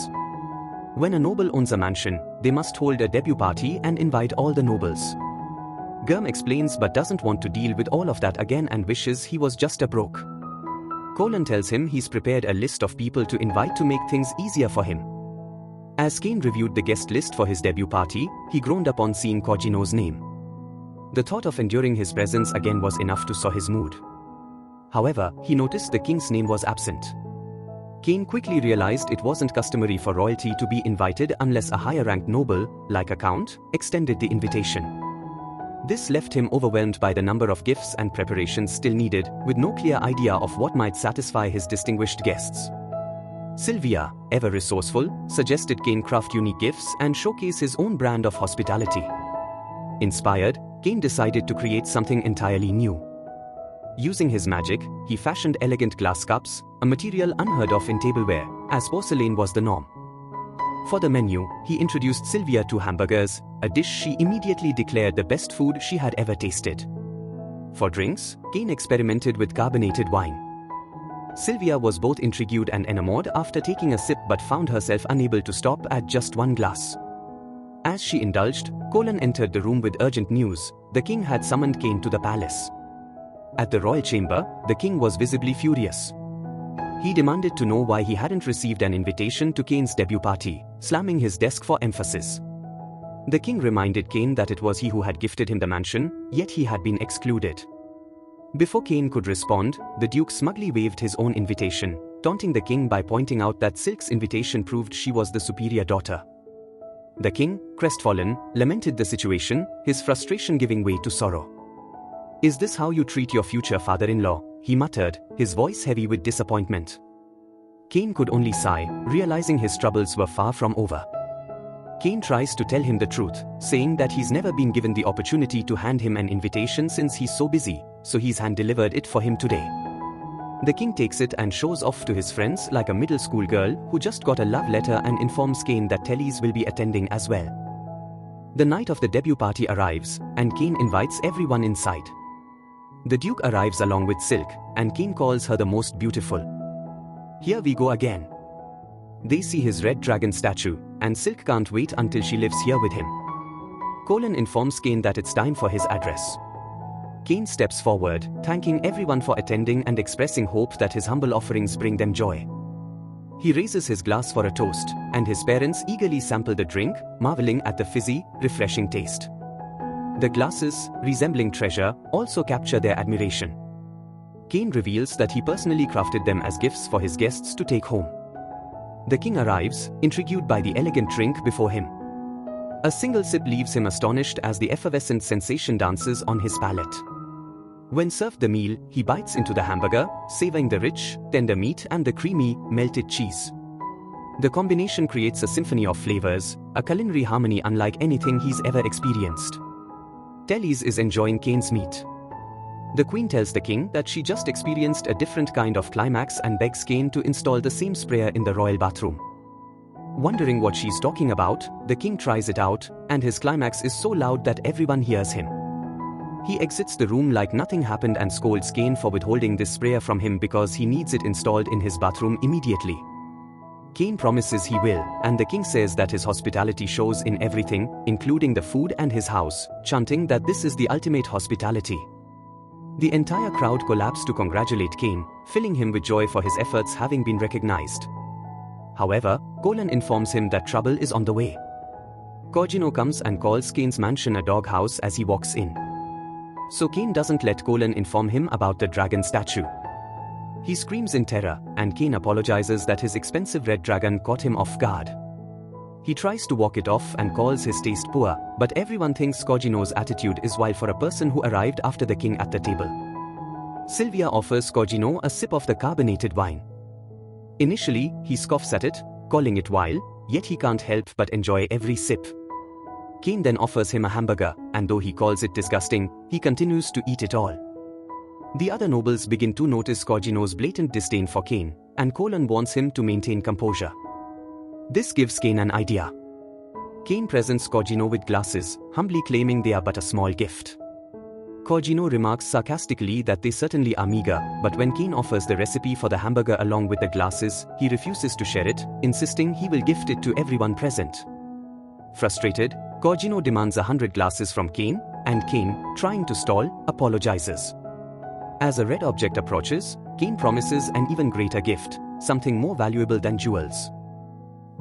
When a noble owns a mansion, they must hold a debut party and invite all the nobles. Gum explains but doesn't want to deal with all of that again and wishes he was just a broke. Colin tells him he's prepared a list of people to invite to make things easier for him. As Cain reviewed the guest list for his debut party, he groaned upon seeing Cogino's name. The thought of enduring his presence again was enough to sow his mood. However, he noticed the king's name was absent. Cain quickly realized it wasn't customary for royalty to be invited unless a higher-ranked noble, like a count, extended the invitation. This left him overwhelmed by the number of gifts and preparations still needed, with no clear idea of what might satisfy his distinguished guests. Sylvia, ever resourceful, suggested Cain craft unique gifts and showcase his own brand of hospitality. Inspired, Cain decided to create something entirely new. Using his magic, he fashioned elegant glass cups, a material unheard of in tableware, as porcelain was the norm. For the menu, he introduced Sylvia to hamburgers, a dish she immediately declared the best food she had ever tasted. For drinks, Cain experimented with carbonated wine. Sylvia was both intrigued and enamored after taking a sip but found herself unable to stop at just one glass. As she indulged, Colin entered the room with urgent news. The king had summoned Cain to the palace. At the royal chamber, the king was visibly furious. He demanded to know why he hadn't received an invitation to Cain's debut party, slamming his desk for emphasis. The king reminded Cain that it was he who had gifted him the mansion, yet he had been excluded. Before Cain could respond, the duke smugly waived his own invitation, taunting the king by pointing out that Silk's invitation proved she was the superior daughter. The king, crestfallen, lamented the situation, his frustration giving way to sorrow. "Is this how you treat your future father-in-law?" he muttered, his voice heavy with disappointment. Cain could only sigh, realizing his troubles were far from over. Cain tries to tell him the truth, saying that he's never been given the opportunity to hand him an invitation since he's so busy, so he's hand-delivered it for him today. The king takes it and shows off to his friends like a middle school girl who just got a love letter and informs Cain that Tellys will be attending as well. The night of the debut party arrives, and Cain invites everyone inside. The Duke arrives along with Silk, and Cain calls her the most beautiful. Here we go again. They see his red dragon statue, and Silk can't wait until she lives here with him. Colin informs Cain that it's time for his address. Cain steps forward, thanking everyone for attending and expressing hope that his humble offerings bring them joy. He raises his glass for a toast, and his parents eagerly sample the drink, marveling at the fizzy, refreshing taste. The glasses, resembling treasure, also capture their admiration. Cain reveals that he personally crafted them as gifts for his guests to take home. The king arrives, intrigued by the elegant drink before him. A single sip leaves him astonished as the effervescent sensation dances on his palate. When served the meal, he bites into the hamburger, savoring the rich, tender meat and the creamy, melted cheese. The combination creates a symphony of flavors, a culinary harmony unlike anything he's ever experienced. Tellys is enjoying Cain's meat. The queen tells the king that she just experienced a different kind of climax and begs Cain to install the same sprayer in the royal bathroom. Wondering what she's talking about, the king tries it out, and his climax is so loud that everyone hears him. He exits the room like nothing happened and scolds Cain for withholding this sprayer from him because he needs it installed in his bathroom immediately. Cain promises he will, and the king says that his hospitality shows in everything, including the food and his house, chanting that this is the ultimate hospitality. The entire crowd collapsed to congratulate Cain, filling him with joy for his efforts having been recognized. However, Colin informs him that trouble is on the way. Cogino comes and calls Cain's mansion a doghouse as he walks in. So Cain doesn't let Colin inform him about the dragon statue. He screams in terror, and Cain apologizes that his expensive red dragon caught him off guard. He tries to walk it off and calls his taste poor, but everyone thinks Cogino's attitude is wild for a person who arrived after the king at the table. Sylvia offers Cogino a sip of the carbonated wine. Initially, he scoffs at it, calling it wild, yet he can't help but enjoy every sip. Cain then offers him a hamburger, and though he calls it disgusting, he continues to eat it all. The other nobles begin to notice Cogino's blatant disdain for Cain, and Colin warns him to maintain composure. This gives Cain an idea. Cain presents Cogino with glasses, humbly claiming they are but a small gift. Cogino remarks sarcastically that they certainly are meager, but when Cain offers the recipe for the hamburger along with the glasses, he refuses to share it, insisting he will gift it to everyone present. Frustrated, Cogino demands 100 glasses from Cain, and Cain, trying to stall, apologizes. As a red object approaches, Cain promises an even greater gift, something more valuable than jewels.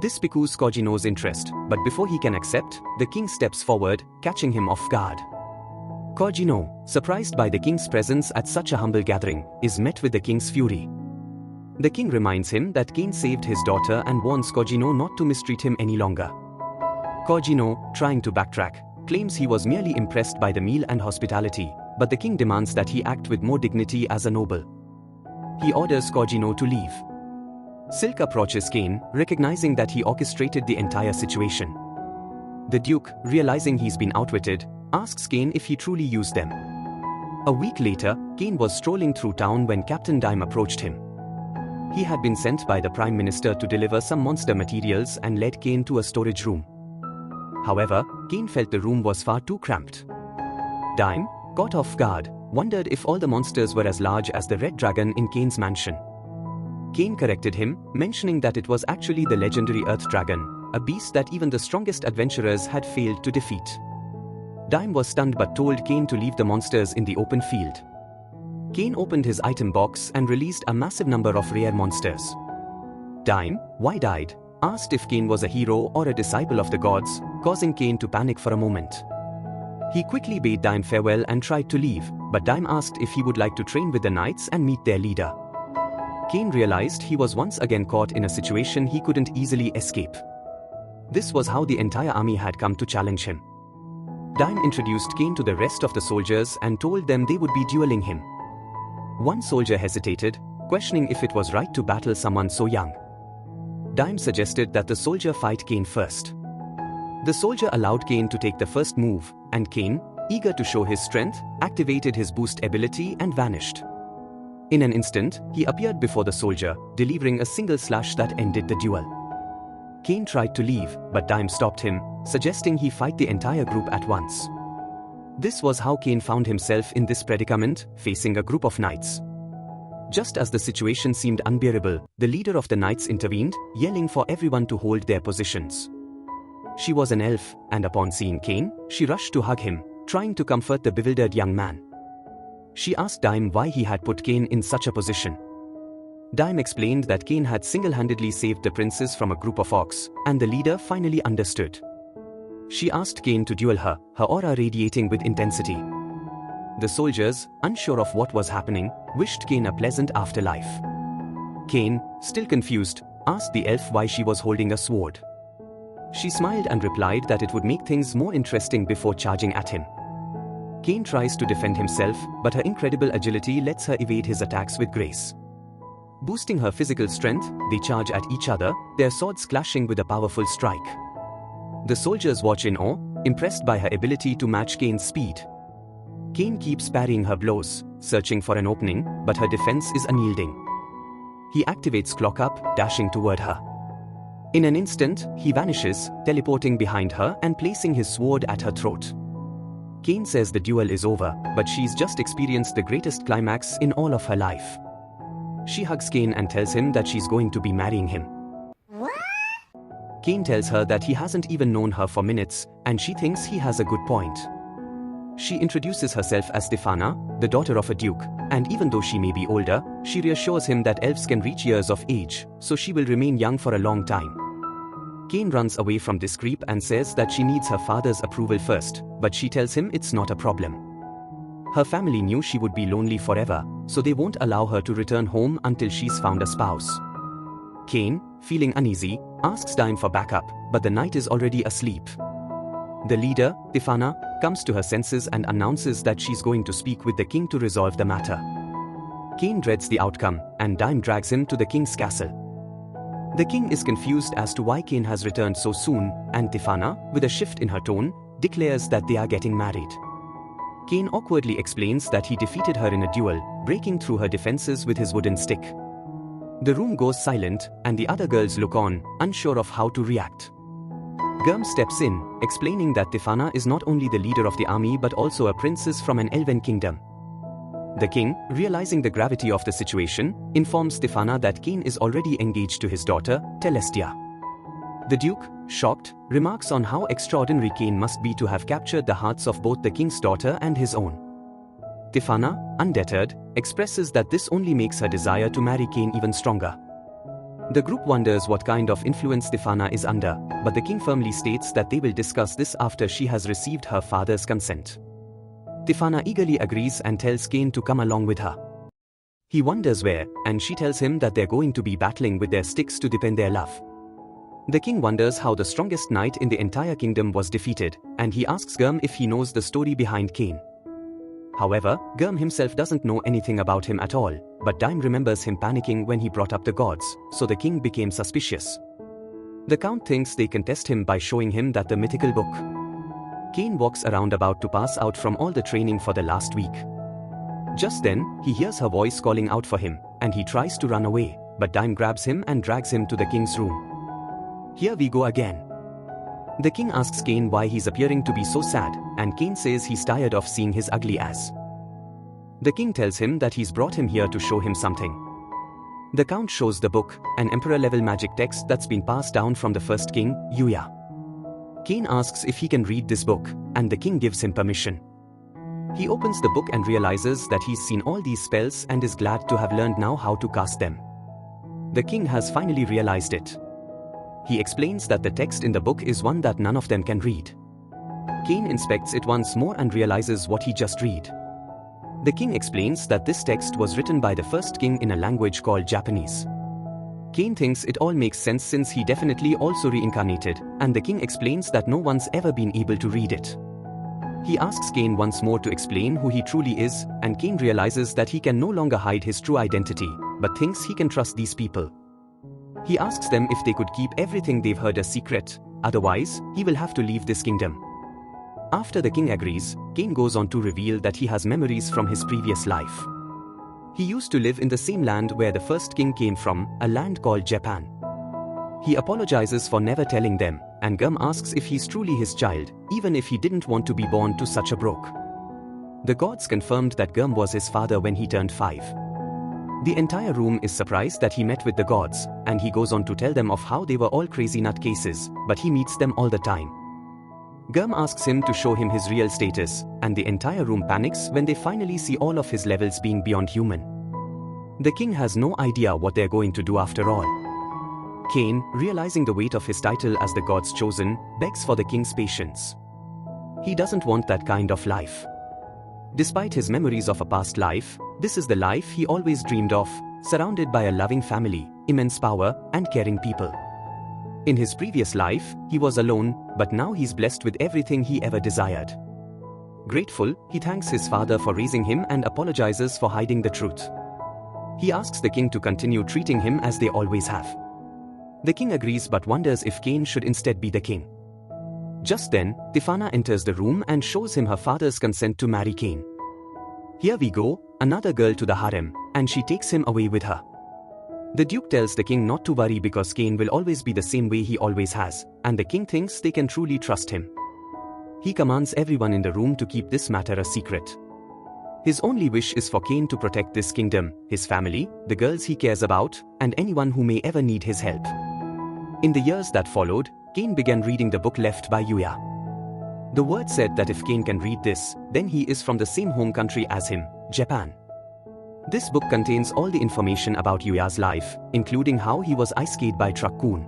This piques Cogino's interest, but before he can accept, the king steps forward, catching him off guard. Cogino, surprised by the king's presence at such a humble gathering, is met with the king's fury. The king reminds him that Cain saved his daughter and warns Cogino not to mistreat him any longer. Cogino, trying to backtrack, claims he was merely impressed by the meal and hospitality, but the king demands that he act with more dignity as a noble. He orders Cogino to leave. Silk approaches Cain, recognizing that he orchestrated the entire situation. The Duke, realizing he's been outwitted, asks Cain if he truly used them. A week later, Cain was strolling through town when Captain Dime approached him. He had been sent by the Prime Minister to deliver some monster materials and led Cain to a storage room. However, Cain felt the room was far too cramped. Dime, caught off guard, wondered if all the monsters were as large as the red dragon in Cain's mansion. Cain corrected him, mentioning that it was actually the legendary Earth Dragon, a beast that even the strongest adventurers had failed to defeat. Dime was stunned but told Cain to leave the monsters in the open field. Cain opened his item box and released a massive number of rare monsters. Dime, wide-eyed, asked if Cain was a hero or a disciple of the gods, causing Cain to panic for a moment. He quickly bade Dime farewell and tried to leave, but Dime asked if he would like to train with the knights and meet their leader. Cain realized he was once again caught in a situation he couldn't easily escape. This was how the entire army had come to challenge him. Dime introduced Cain to the rest of the soldiers and told them they would be dueling him. One soldier hesitated, questioning if it was right to battle someone so young. Dime suggested that the soldier fight Cain first. The soldier allowed Cain to take the first move, and Cain, eager to show his strength, activated his boost ability and vanished. In an instant, he appeared before the soldier, delivering a single slash that ended the duel. Cain tried to leave, but Dime stopped him, suggesting he fight the entire group at once. This was how Cain found himself in this predicament, facing a group of knights. Just as the situation seemed unbearable, the leader of the knights intervened, yelling for everyone to hold their positions. She was an elf, and upon seeing Cain, she rushed to hug him, trying to comfort the bewildered young man. She asked Dime why he had put Cain in such a position. Dime explained that Cain had single-handedly saved the princess from a group of orcs, and the leader finally understood. She asked Cain to duel her, her aura radiating with intensity. The soldiers, unsure of what was happening, wished Cain a pleasant afterlife. Cain, still confused, asked the elf why she was holding a sword. She smiled and replied that it would make things more interesting before charging at him. Cain tries to defend himself, but her incredible agility lets her evade his attacks with grace. Boosting her physical strength, they charge at each other, their swords clashing with a powerful strike. The soldiers watch in awe, impressed by her ability to match Cain's speed. Cain keeps parrying her blows, searching for an opening, but her defense is unyielding. He activates Clock Up, dashing toward her. In an instant, he vanishes, teleporting behind her and placing his sword at her throat. Cain says the duel is over, but she's just experienced the greatest climax in all of her life. She hugs Cain and tells him that she's going to be marrying him. What? Cain tells her that he hasn't even known her for minutes, and she thinks he has a good point. She introduces herself as Stefana, the daughter of a duke, and even though she may be older, she reassures him that elves can reach years of age, so she will remain young for a long time. Cain runs away from this creep and says that she needs her father's approval first, but she tells him it's not a problem. Her family knew she would be lonely forever, so they won't allow her to return home until she's found a spouse. Cain, feeling uneasy, asks Dime for backup, but the knight is already asleep. The leader, Stefana, comes to her senses and announces that she's going to speak with the king to resolve the matter. Cain dreads the outcome, and Dime drags him to the king's castle. The king is confused as to why Cain has returned so soon, and Stefana, with a shift in her tone, declares that they are getting married. Cain awkwardly explains that he defeated her in a duel, breaking through her defenses with his wooden stick. The room goes silent, and the other girls look on, unsure of how to react. Gurm steps in, explaining that Stefana is not only the leader of the army but also a princess from an elven kingdom. The king, realizing the gravity of the situation, informs Stefana that Cain is already engaged to his daughter, Telestia. The duke, shocked, remarks on how extraordinary Cain must be to have captured the hearts of both the king's daughter and his own. Stefana, undeterred, expresses that this only makes her desire to marry Cain even stronger. The group wonders what kind of influence Stefana is under, but the king firmly states that they will discuss this after she has received her father's consent. Stefana eagerly agrees and tells Cain to come along with her. He wonders where, and she tells him that they're going to be battling with their sticks to deepen their love. The king wonders how the strongest knight in the entire kingdom was defeated, and he asks Gurm if he knows the story behind Cain. However, Gurm himself doesn't know anything about him at all, but Dime remembers him panicking when he brought up the gods, so the king became suspicious. The count thinks they can test him by showing him that the mythical book. Cain walks around about to pass out from all the training for the last week. Just then, he hears her voice calling out for him, and he tries to run away, but Dime grabs him and drags him to the king's room. Here we go again. The king asks Cain why he's appearing to be so sad, and Cain says he's tired of seeing his ugly ass. The king tells him that he's brought him here to show him something. The count shows the book, an emperor-level magic text that's been passed down from the first king, Yuya. Cain asks if he can read this book, and the king gives him permission. He opens the book and realizes that he's seen all these spells and is glad to have learned now how to cast them. The king has finally realized it. He explains that the text in the book is one that none of them can read. Cain inspects it once more and realizes what he just read. The king explains that this text was written by the first king in a language called Japanese. Cain thinks it all makes sense since he definitely also reincarnated, and the king explains that no one's ever been able to read it. He asks Cain once more to explain who he truly is, and Cain realizes that he can no longer hide his true identity, but thinks he can trust these people. He asks them if they could keep everything they've heard a secret, otherwise, he will have to leave this kingdom. After the king agrees, Cain goes on to reveal that he has memories from his previous life. He used to live in the same land where the first king came from, a land called Japan. He apologizes for never telling them, and Gum asks if he's truly his child, even if he didn't want to be born to such a broke. The gods confirmed that Gum was his father when he turned 5. The entire room is surprised that he met with the gods, and he goes on to tell them of how they were all crazy nutcases, but he meets them all the time. Gum asks him to show him his real status, and the entire room panics when they finally see all of his levels being beyond human. The king has no idea what they're going to do after all. Cain, realizing the weight of his title as the God's chosen, begs for the king's patience. He doesn't want that kind of life. Despite his memories of a past life, this is the life he always dreamed of, surrounded by a loving family, immense power, and caring people. In his previous life, he was alone, but now he's blessed with everything he ever desired. Grateful, he thanks his father for raising him and apologizes for hiding the truth. He asks the king to continue treating him as they always have. The king agrees but wonders if Cain should instead be the king. Just then, Tifana enters the room and shows him her father's consent to marry Cain. Here we go, another girl to the harem, and she takes him away with her. The duke tells the king not to worry because Cain will always be the same way he always has, and the king thinks they can truly trust him. He commands everyone in the room to keep this matter a secret. His only wish is for Cain to protect this kingdom, his family, the girls he cares about, and anyone who may ever need his help. In the years that followed, Cain began reading the book left by Yuya. The word said that if Cain can read this, then he is from the same home country as him, Japan. This book contains all the information about Yuya's life, including how he was ice-skated by Truck-kun.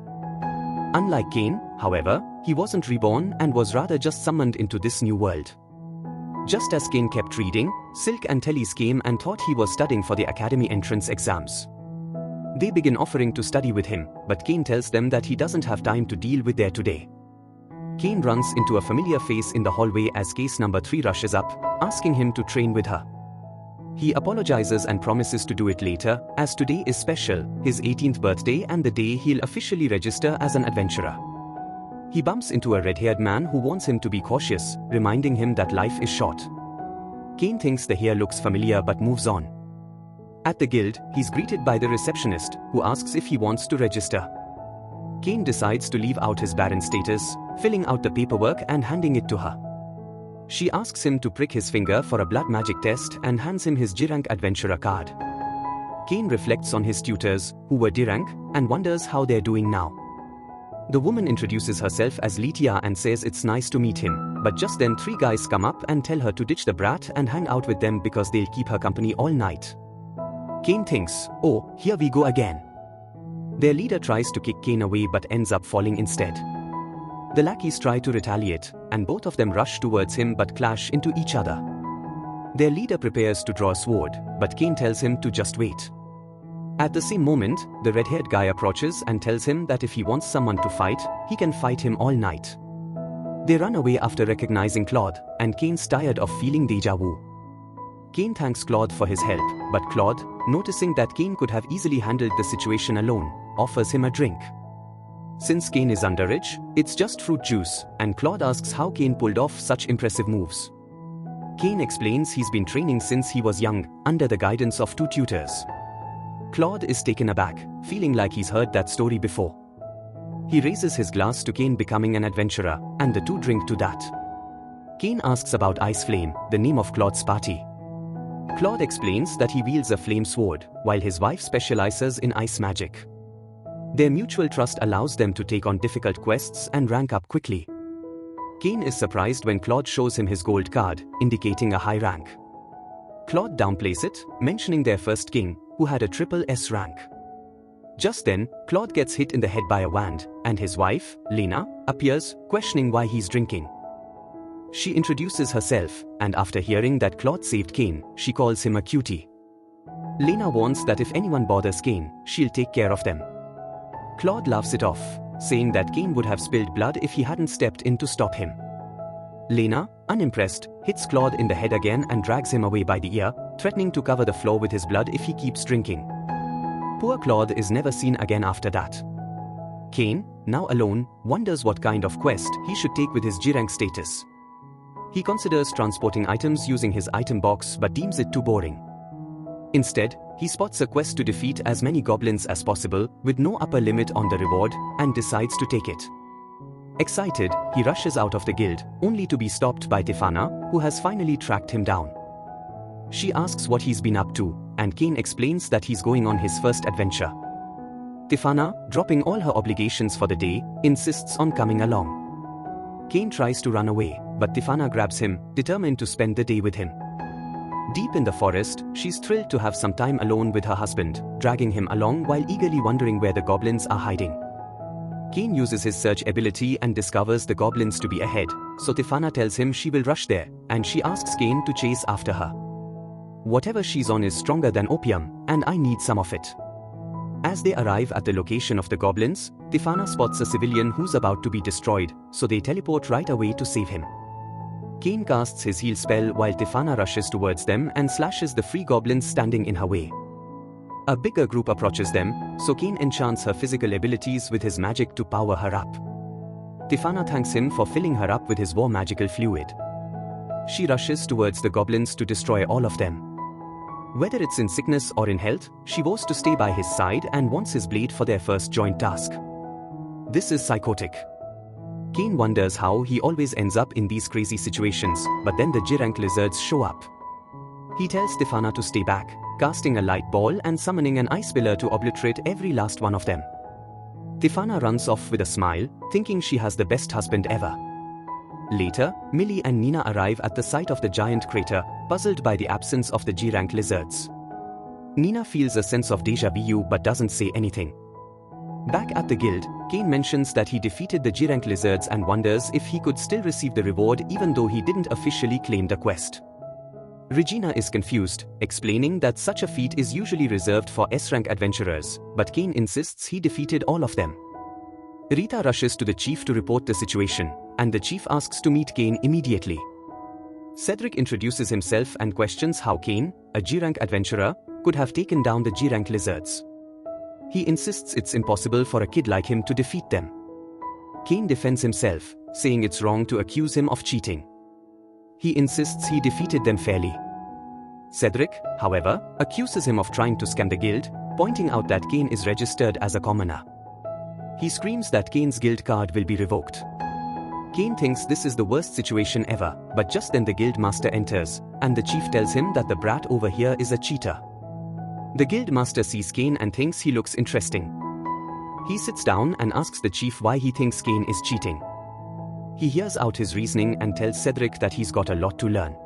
Unlike Cain, however, he wasn't reborn and was rather just summoned into this new world. Just as Cain kept reading, Silk and Tellys came and thought he was studying for the academy entrance exams. They begin offering to study with him, but Cain tells them that he doesn't have time to deal with their today. Cain runs into a familiar face in the hallway as case number 3 rushes up, asking him to train with her. He apologizes and promises to do it later, as today is special, his 18th birthday and the day he'll officially register as an adventurer. He bumps into a red-haired man who wants him to be cautious, reminding him that life is short. Cain thinks the hair looks familiar but moves on. At the guild, he's greeted by the receptionist, who asks if he wants to register. Cain decides to leave out his barren status, filling out the paperwork and handing it to her. She asks him to prick his finger for a blood magic test and hands him his G-rank adventurer card. Cain reflects on his tutors, who were D-rank, and wonders how they're doing now. The woman introduces herself as Litia and says it's nice to meet him, but just then 3 guys come up and tell her to ditch the brat and hang out with them because they'll keep her company all night. Cain thinks, oh, here we go again. Their leader tries to kick Cain away but ends up falling instead. The lackeys try to retaliate, and both of them rush towards him but clash into each other. Their leader prepares to draw a sword, but Cain tells him to just wait. At the same moment, the red-haired guy approaches and tells him that if he wants someone to fight, he can fight him all night. They run away after recognizing Claude, and Cain's tired of feeling déjà vu. Cain thanks Claude for his help, but Claude, noticing that Cain could have easily handled the situation alone, offers him a drink. Since Cain is underage, it's just fruit juice, and Claude asks how Cain pulled off such impressive moves. Cain explains he's been training since he was young, under the guidance of 2 tutors. Claude is taken aback, feeling like he's heard that story before. He raises his glass to Cain becoming an adventurer, and the 2 drink to that. Cain asks about Ice Flame, the name of Claude's party. Claude explains that he wields a flame sword, while his wife specializes in ice magic. Their mutual trust allows them to take on difficult quests and rank up quickly. Cain is surprised when Claude shows him his gold card, indicating a high rank. Claude downplays it, mentioning their first king, who had a triple S rank. Just then, Claude gets hit in the head by a wand, and his wife, Lena, appears, questioning why he's drinking. She introduces herself, and after hearing that Claude saved Cain, she calls him a cutie. Lena warns that if anyone bothers Cain, she'll take care of them. Claude laughs it off, saying that Cain would have spilled blood if he hadn't stepped in to stop him. Lena, unimpressed, hits Claude in the head again and drags him away by the ear, threatening to cover the floor with his blood if he keeps drinking. Poor Claude is never seen again after that. Cain, now alone, wonders what kind of quest he should take with his G rank status. He considers transporting items using his item box but deems it too boring. Instead, he spots a quest to defeat as many goblins as possible with no upper limit on the reward and decides to take it. Excited, he rushes out of the guild, only to be stopped by Tefana, who has finally tracked him down. She asks what he's been up to, and Kane explains that he's going on his first adventure. Tefana, dropping all her obligations for the day, insists on coming along. Kane tries to run away, but Tefana grabs him, determined to spend the day with him. Deep in the forest, she's thrilled to have some time alone with her husband, dragging him along while eagerly wondering where the goblins are hiding. Kane uses his search ability and discovers the goblins to be ahead, so Tefana tells him she will rush there, and she asks Kane to chase after her. Whatever she's on is stronger than opium, and I need some of it. As they arrive at the location of the goblins, Tefana spots a civilian who's about to be destroyed, so they teleport right away to save him. Kane casts his heal spell while Tefana rushes towards them and slashes the free goblins standing in her way. A bigger group approaches them, so Kane enchants her physical abilities with his magic to power her up. Tefana thanks him for filling her up with his war magical fluid. She rushes towards the goblins to destroy all of them. Whether it's in sickness or in health, she vows to stay by his side and wants his blade for their first joint task. This is psychotic. Kane wonders how he always ends up in these crazy situations, but then the G-rank lizards show up. He tells Tefana to stay back, casting a light ball and summoning an ice pillar to obliterate every last one of them. Tefana runs off with a smile, thinking she has the best husband ever. Later, Millie and Nina arrive at the site of the giant crater, puzzled by the absence of the G-rank lizards. Nina feels a sense of déjà vu but doesn't say anything. Back at the guild, Kane mentions that he defeated the G-rank lizards and wonders if he could still receive the reward even though he didn't officially claim the quest. Regina is confused, explaining that such a feat is usually reserved for S-rank adventurers, but Kane insists he defeated all of them. Rita rushes to the chief to report the situation, and the chief asks to meet Kane immediately. Cedric introduces himself and questions how Kane, a G-rank adventurer, could have taken down the G-rank lizards. He insists it's impossible for a kid like him to defeat them. Kane defends himself, saying it's wrong to accuse him of cheating. He insists he defeated them fairly. Cedric, however, accuses him of trying to scam the guild, pointing out that Kane is registered as a commoner. He screams that Kane's guild card will be revoked. Kane thinks this is the worst situation ever, but just then the guild master enters, and the chief tells him that the brat over here is a cheater. The guild master sees Kane and thinks he looks interesting. He sits down and asks the chief why he thinks Kane is cheating. He hears out his reasoning and tells Cedric that he's got a lot to learn.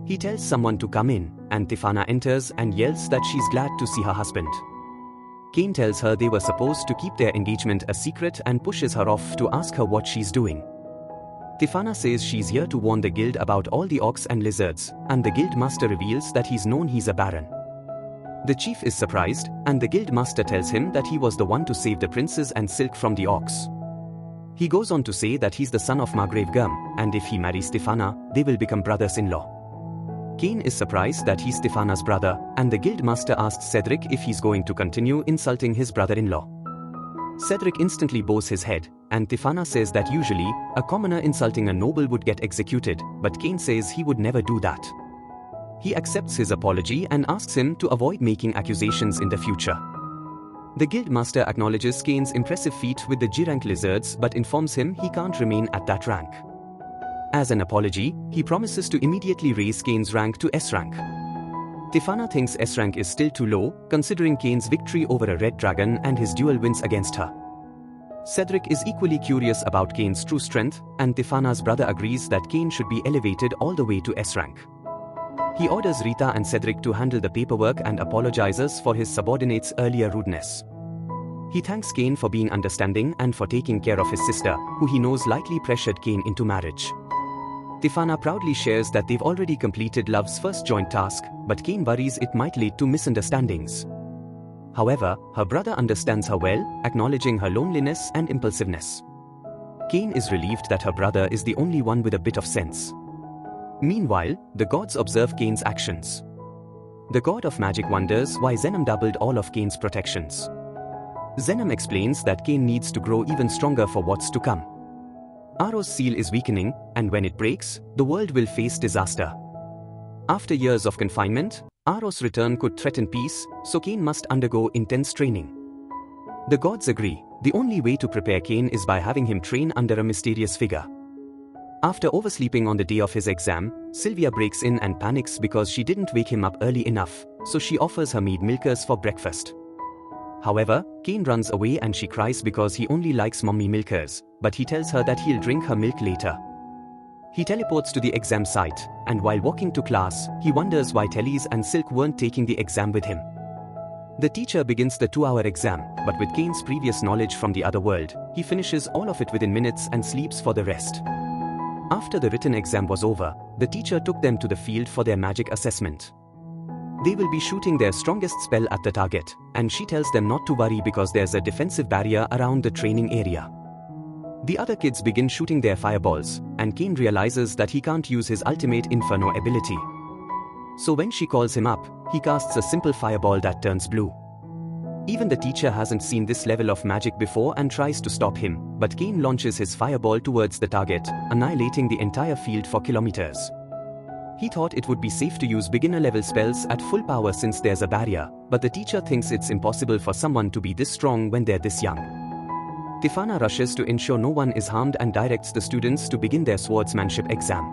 He tells someone to come in, and Tefana enters and yells that she's glad to see her husband. Kane tells her they were supposed to keep their engagement a secret and pushes her off to ask her what she's doing. Tefana says she's here to warn the guild about all the orcs and lizards, and the guild master reveals that he's known he's a baron. The chief is surprised, and the guild master tells him that he was the one to save the princes and silk from the orcs. He goes on to say that he's the son of Margrave Gum, and if he marries Tefana, they will become brothers-in-law. Kane is surprised that he's Tefana's brother, and the guild master asks Cedric if he's going to continue insulting his brother-in-law. Cedric instantly bows his head, and Tefana says that usually, a commoner insulting a noble would get executed, but Kane says he would never do that. He accepts his apology and asks him to avoid making accusations in the future. The guildmaster acknowledges Kane's impressive feat with the G-rank lizards but informs him he can't remain at that rank. As an apology, he promises to immediately raise Kane's rank to S-rank. Tefana thinks S-rank is still too low, considering Kane's victory over a red dragon and his dual wins against her. Cedric is equally curious about Kane's true strength, and Tefana's brother agrees that Kane should be elevated all the way to S-rank. He orders Rita and Cedric to handle the paperwork and apologizes for his subordinate's earlier rudeness. He thanks Kane for being understanding and for taking care of his sister, who he knows likely pressured Kane into marriage. Tefana proudly shares that they've already completed Love's first joint task, but Kane worries it might lead to misunderstandings. However, her brother understands her well, acknowledging her loneliness and impulsiveness. Kane is relieved that her brother is the only one with a bit of sense. Meanwhile, the gods observe Kane's actions. The god of magic wonders why Zenom doubled all of Kane's protections. Zenom explains that Cain needs to grow even stronger for what's to come. Aro's seal is weakening, and when it breaks, the world will face disaster. After years of confinement, Aro's return could threaten peace, so Cain must undergo intense training. The gods agree. The only way to prepare Cain is by having him train under a mysterious figure. After oversleeping on the day of his exam, Sylvia breaks in and panics because she didn't wake him up early enough, so she offers her mead milkers for breakfast. However, Cain runs away and she cries because he only likes mommy milkers, but he tells her that he'll drink her milk later. He teleports to the exam site, and while walking to class, he wonders why Tellys and Silk weren't taking the exam with him. The teacher begins the 2-hour exam, but with Cain's previous knowledge from the other world, he finishes all of it within minutes and sleeps for the rest. After the written exam was over, the teacher took them to the field for their magic assessment. They will be shooting their strongest spell at the target, and she tells them not to worry because there's a defensive barrier around the training area. The other kids begin shooting their fireballs, and Cain realizes that he can't use his ultimate Inferno ability. So when she calls him up, he casts a simple fireball that turns blue. Even the teacher hasn't seen this level of magic before and tries to stop him, but Cain launches his fireball towards the target, annihilating the entire field for kilometers. He thought it would be safe to use beginner-level spells at full power since there's a barrier, but the teacher thinks it's impossible for someone to be this strong when they're this young. Tefana rushes to ensure no one is harmed and directs the students to begin their swordsmanship exam.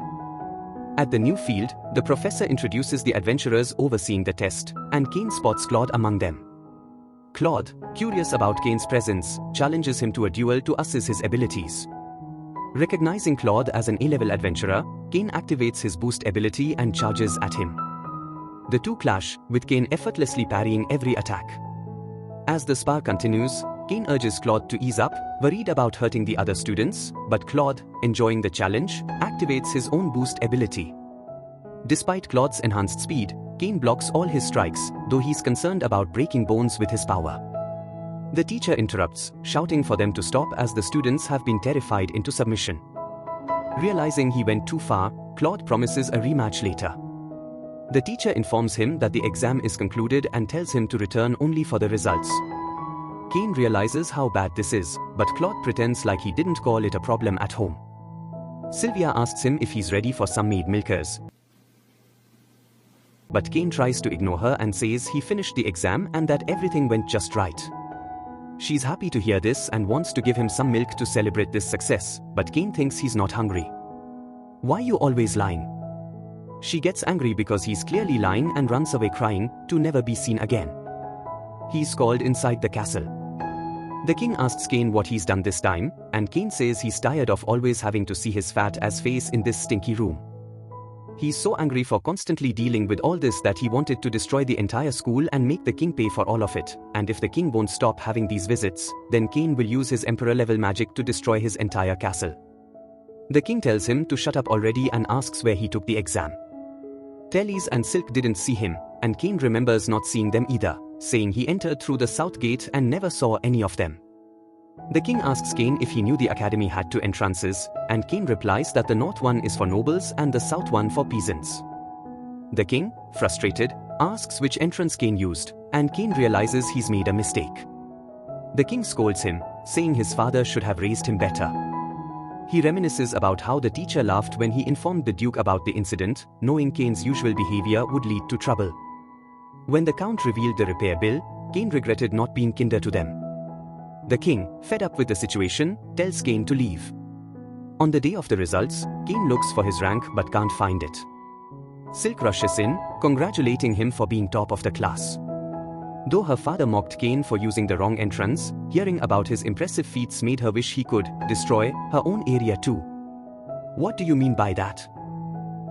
At the new field, the professor introduces the adventurers overseeing the test, and Cain spots Claude among them. Claude, curious about Cain's presence, challenges him to a duel to assess his abilities. Recognizing Claude as an A-level adventurer, Cain activates his boost ability and charges at him. The two clash, with Cain effortlessly parrying every attack. As the spar continues, Cain urges Claude to ease up, worried about hurting the other students, but Claude, enjoying the challenge, activates his own boost ability. Despite Claude's enhanced speed, Cain blocks all his strikes, though he's concerned about breaking bones with his power. The teacher interrupts, shouting for them to stop as the students have been terrified into submission. Realizing he went too far, Claude promises a rematch later. The teacher informs him that the exam is concluded and tells him to return only for the results. Cain realizes how bad this is, but Claude pretends like he didn't call it a problem at home. Sylvia asks him if he's ready for some mead milkers. But Cain tries to ignore her and says he finished the exam and that everything went just right. She's happy to hear this and wants to give him some milk to celebrate this success, but Cain thinks he's not hungry. Why you always lying? She gets angry because he's clearly lying and runs away crying, to never be seen again. He's called inside the castle. The king asks Cain what he's done this time, and Cain says he's tired of always having to see his fat-ass face in this stinky room. He's so angry for constantly dealing with all this that he wanted to destroy the entire school and make the king pay for all of it, and if the king won't stop having these visits, then Cain will use his emperor-level magic to destroy his entire castle. The king tells him to shut up already and asks where he took the exam. Tellys and Silk didn't see him, and Cain remembers not seeing them either, saying he entered through the south gate and never saw any of them. The king asks Cain if he knew the academy had 2 entrances, and Cain replies that the north one is for nobles and the south one for peasants. The king, frustrated, asks which entrance Cain used, and Cain realizes he's made a mistake. The king scolds him, saying his father should have raised him better. He reminisces about how the teacher laughed when he informed the duke about the incident, knowing Cain's usual behavior would lead to trouble. When the count revealed the repair bill, Cain regretted not being kinder to them. The king, fed up with the situation, tells Cain to leave. On the day of the results, Cain looks for his rank but can't find it. Silk rushes in, congratulating him for being top of the class. Though her father mocked Cain for using the wrong entrance, hearing about his impressive feats made her wish he could destroy her own area too. What do you mean by that?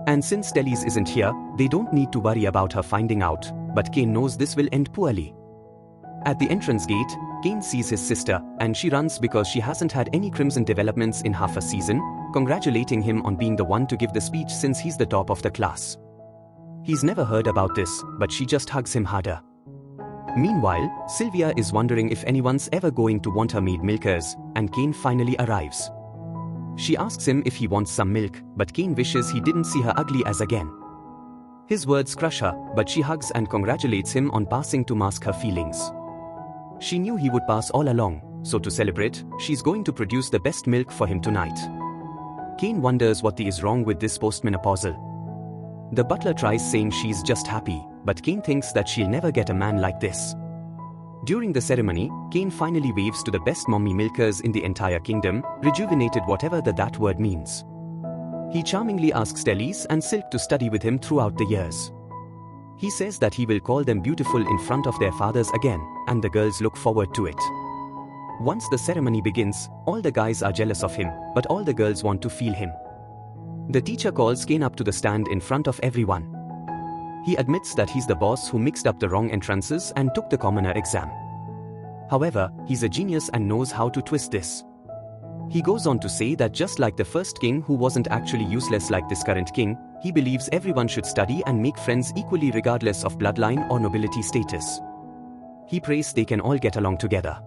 And since Tellys isn't here, they don't need to worry about her finding out, but Cain knows this will end poorly. At the entrance gate, Cain sees his sister, and she runs because she hasn't had any crimson developments in half a season, congratulating him on being the one to give the speech since he's the top of the class. He's never heard about this, but she just hugs him harder. Meanwhile, Sylvia is wondering if anyone's ever going to want her mead milkers, and Cain finally arrives. She asks him if he wants some milk, but Cain wishes he didn't see her ugly as again. His words crush her, but she hugs and congratulates him on passing to mask her feelings. She knew he would pass all along, so to celebrate, she's going to produce the best milk for him tonight. Cain wonders what is wrong with this postmenopausal. The butler tries saying she's just happy, but Cain thinks that she'll never get a man like this. During the ceremony, Cain finally waves to the best mommy milkers in the entire kingdom, rejuvenated whatever that word means. He charmingly asks Delis and Silk to study with him throughout the years. He says that he will call them beautiful in front of their fathers again, and the girls look forward to it. Once the ceremony begins, all the guys are jealous of him, but all the girls want to feel him. The teacher calls Cain up to the stand in front of everyone. He admits that he's the boss who mixed up the wrong entrances and took the commoner exam. However, he's a genius and knows how to twist this. He goes on to say that just like the first king who wasn't actually useless like this current king, he believes everyone should study and make friends equally regardless of bloodline or nobility status. He prays they can all get along together.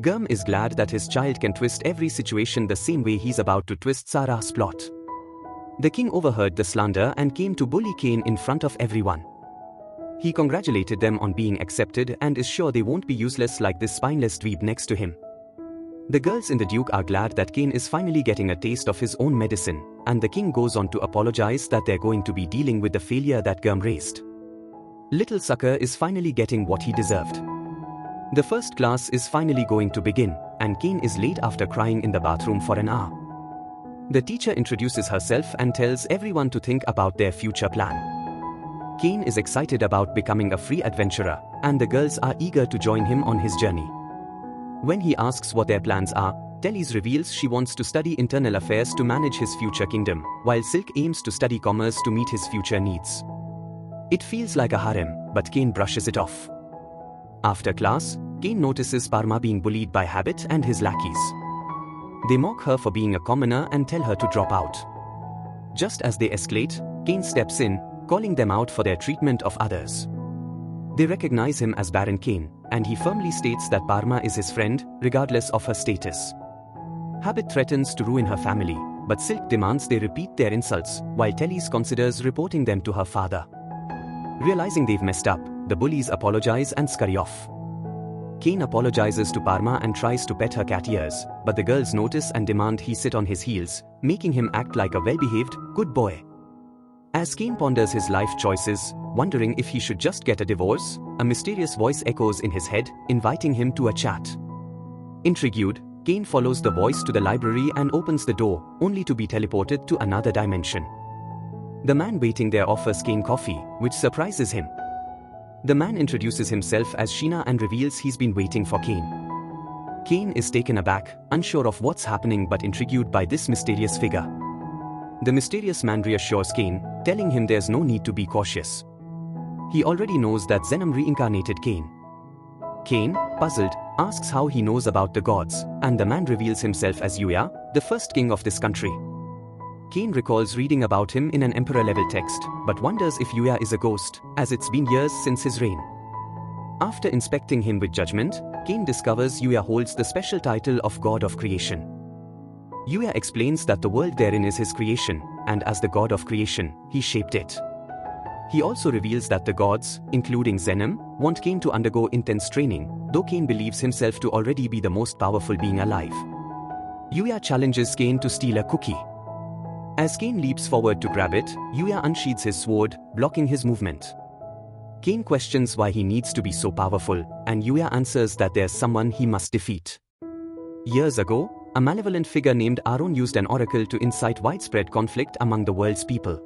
Gurm is glad that his child can twist every situation the same way he's about to twist Sarah's plot. The king overheard the slander and came to bully Cain in front of everyone. He congratulated them on being accepted and is sure they won't be useless like this spineless dweeb next to him. The girls in the Duke are glad that Cain is finally getting a taste of his own medicine, and the king goes on to apologize that they're going to be dealing with the failure that Gurm raised. Little sucker is finally getting what he deserved. The first class is finally going to begin, and Cain is late after crying in the bathroom for an hour. The teacher introduces herself and tells everyone to think about their future plan. Cain is excited about becoming a free adventurer, and the girls are eager to join him on his journey. When he asks what their plans are, Delis reveals she wants to study internal affairs to manage his future kingdom, while Silk aims to study commerce to meet his future needs. It feels like a harem, but Cain brushes it off. After class, Cain notices Parma being bullied by Habit and his lackeys. They mock her for being a commoner and tell her to drop out. Just as they escalate, Cain steps in, calling them out for their treatment of others. They recognize him as Baron Cain, and he firmly states that Parma is his friend, regardless of her status. Habit threatens to ruin her family, but Silk demands they repeat their insults, while Delis considers reporting them to her father. Realizing they've messed up, the bullies apologize and scurry off. Cain apologizes to Parma and tries to pet her cat ears, but the girls notice and demand he sit on his heels, making him act like a well-behaved, good boy. As Cain ponders his life choices, wondering if he should just get a divorce, a mysterious voice echoes in his head, inviting him to a chat. Intrigued, Cain follows the voice to the library and opens the door, only to be teleported to another dimension. The man waiting there offers Cain coffee, which surprises him. The man introduces himself as Sheena and reveals he's been waiting for Cain. Cain is taken aback, unsure of what's happening but intrigued by this mysterious figure. The mysterious man reassures Cain, telling him there's no need to be cautious. He already knows that Zenom reincarnated Cain. Cain, puzzled, asks how he knows about the gods, and the man reveals himself as Yuya, the first king of this country. Cain recalls reading about him in an emperor-level text, but wonders if Yuya is a ghost, as it's been years since his reign. After inspecting him with judgment, Cain discovers Yuya holds the special title of God of Creation. Yuya explains that the world therein is his creation, and as the God of creation, he shaped it. He also reveals that the gods, including Zenom, want Cain to undergo intense training, though Cain believes himself to already be the most powerful being alive. Yuya challenges Cain to steal a cookie. As Cain leaps forward to grab it, Yuya unsheathes his sword, blocking his movement. Cain questions why he needs to be so powerful, and Yuya answers that there's someone he must defeat. Years ago, a malevolent figure named Aaron used an oracle to incite widespread conflict among the world's people.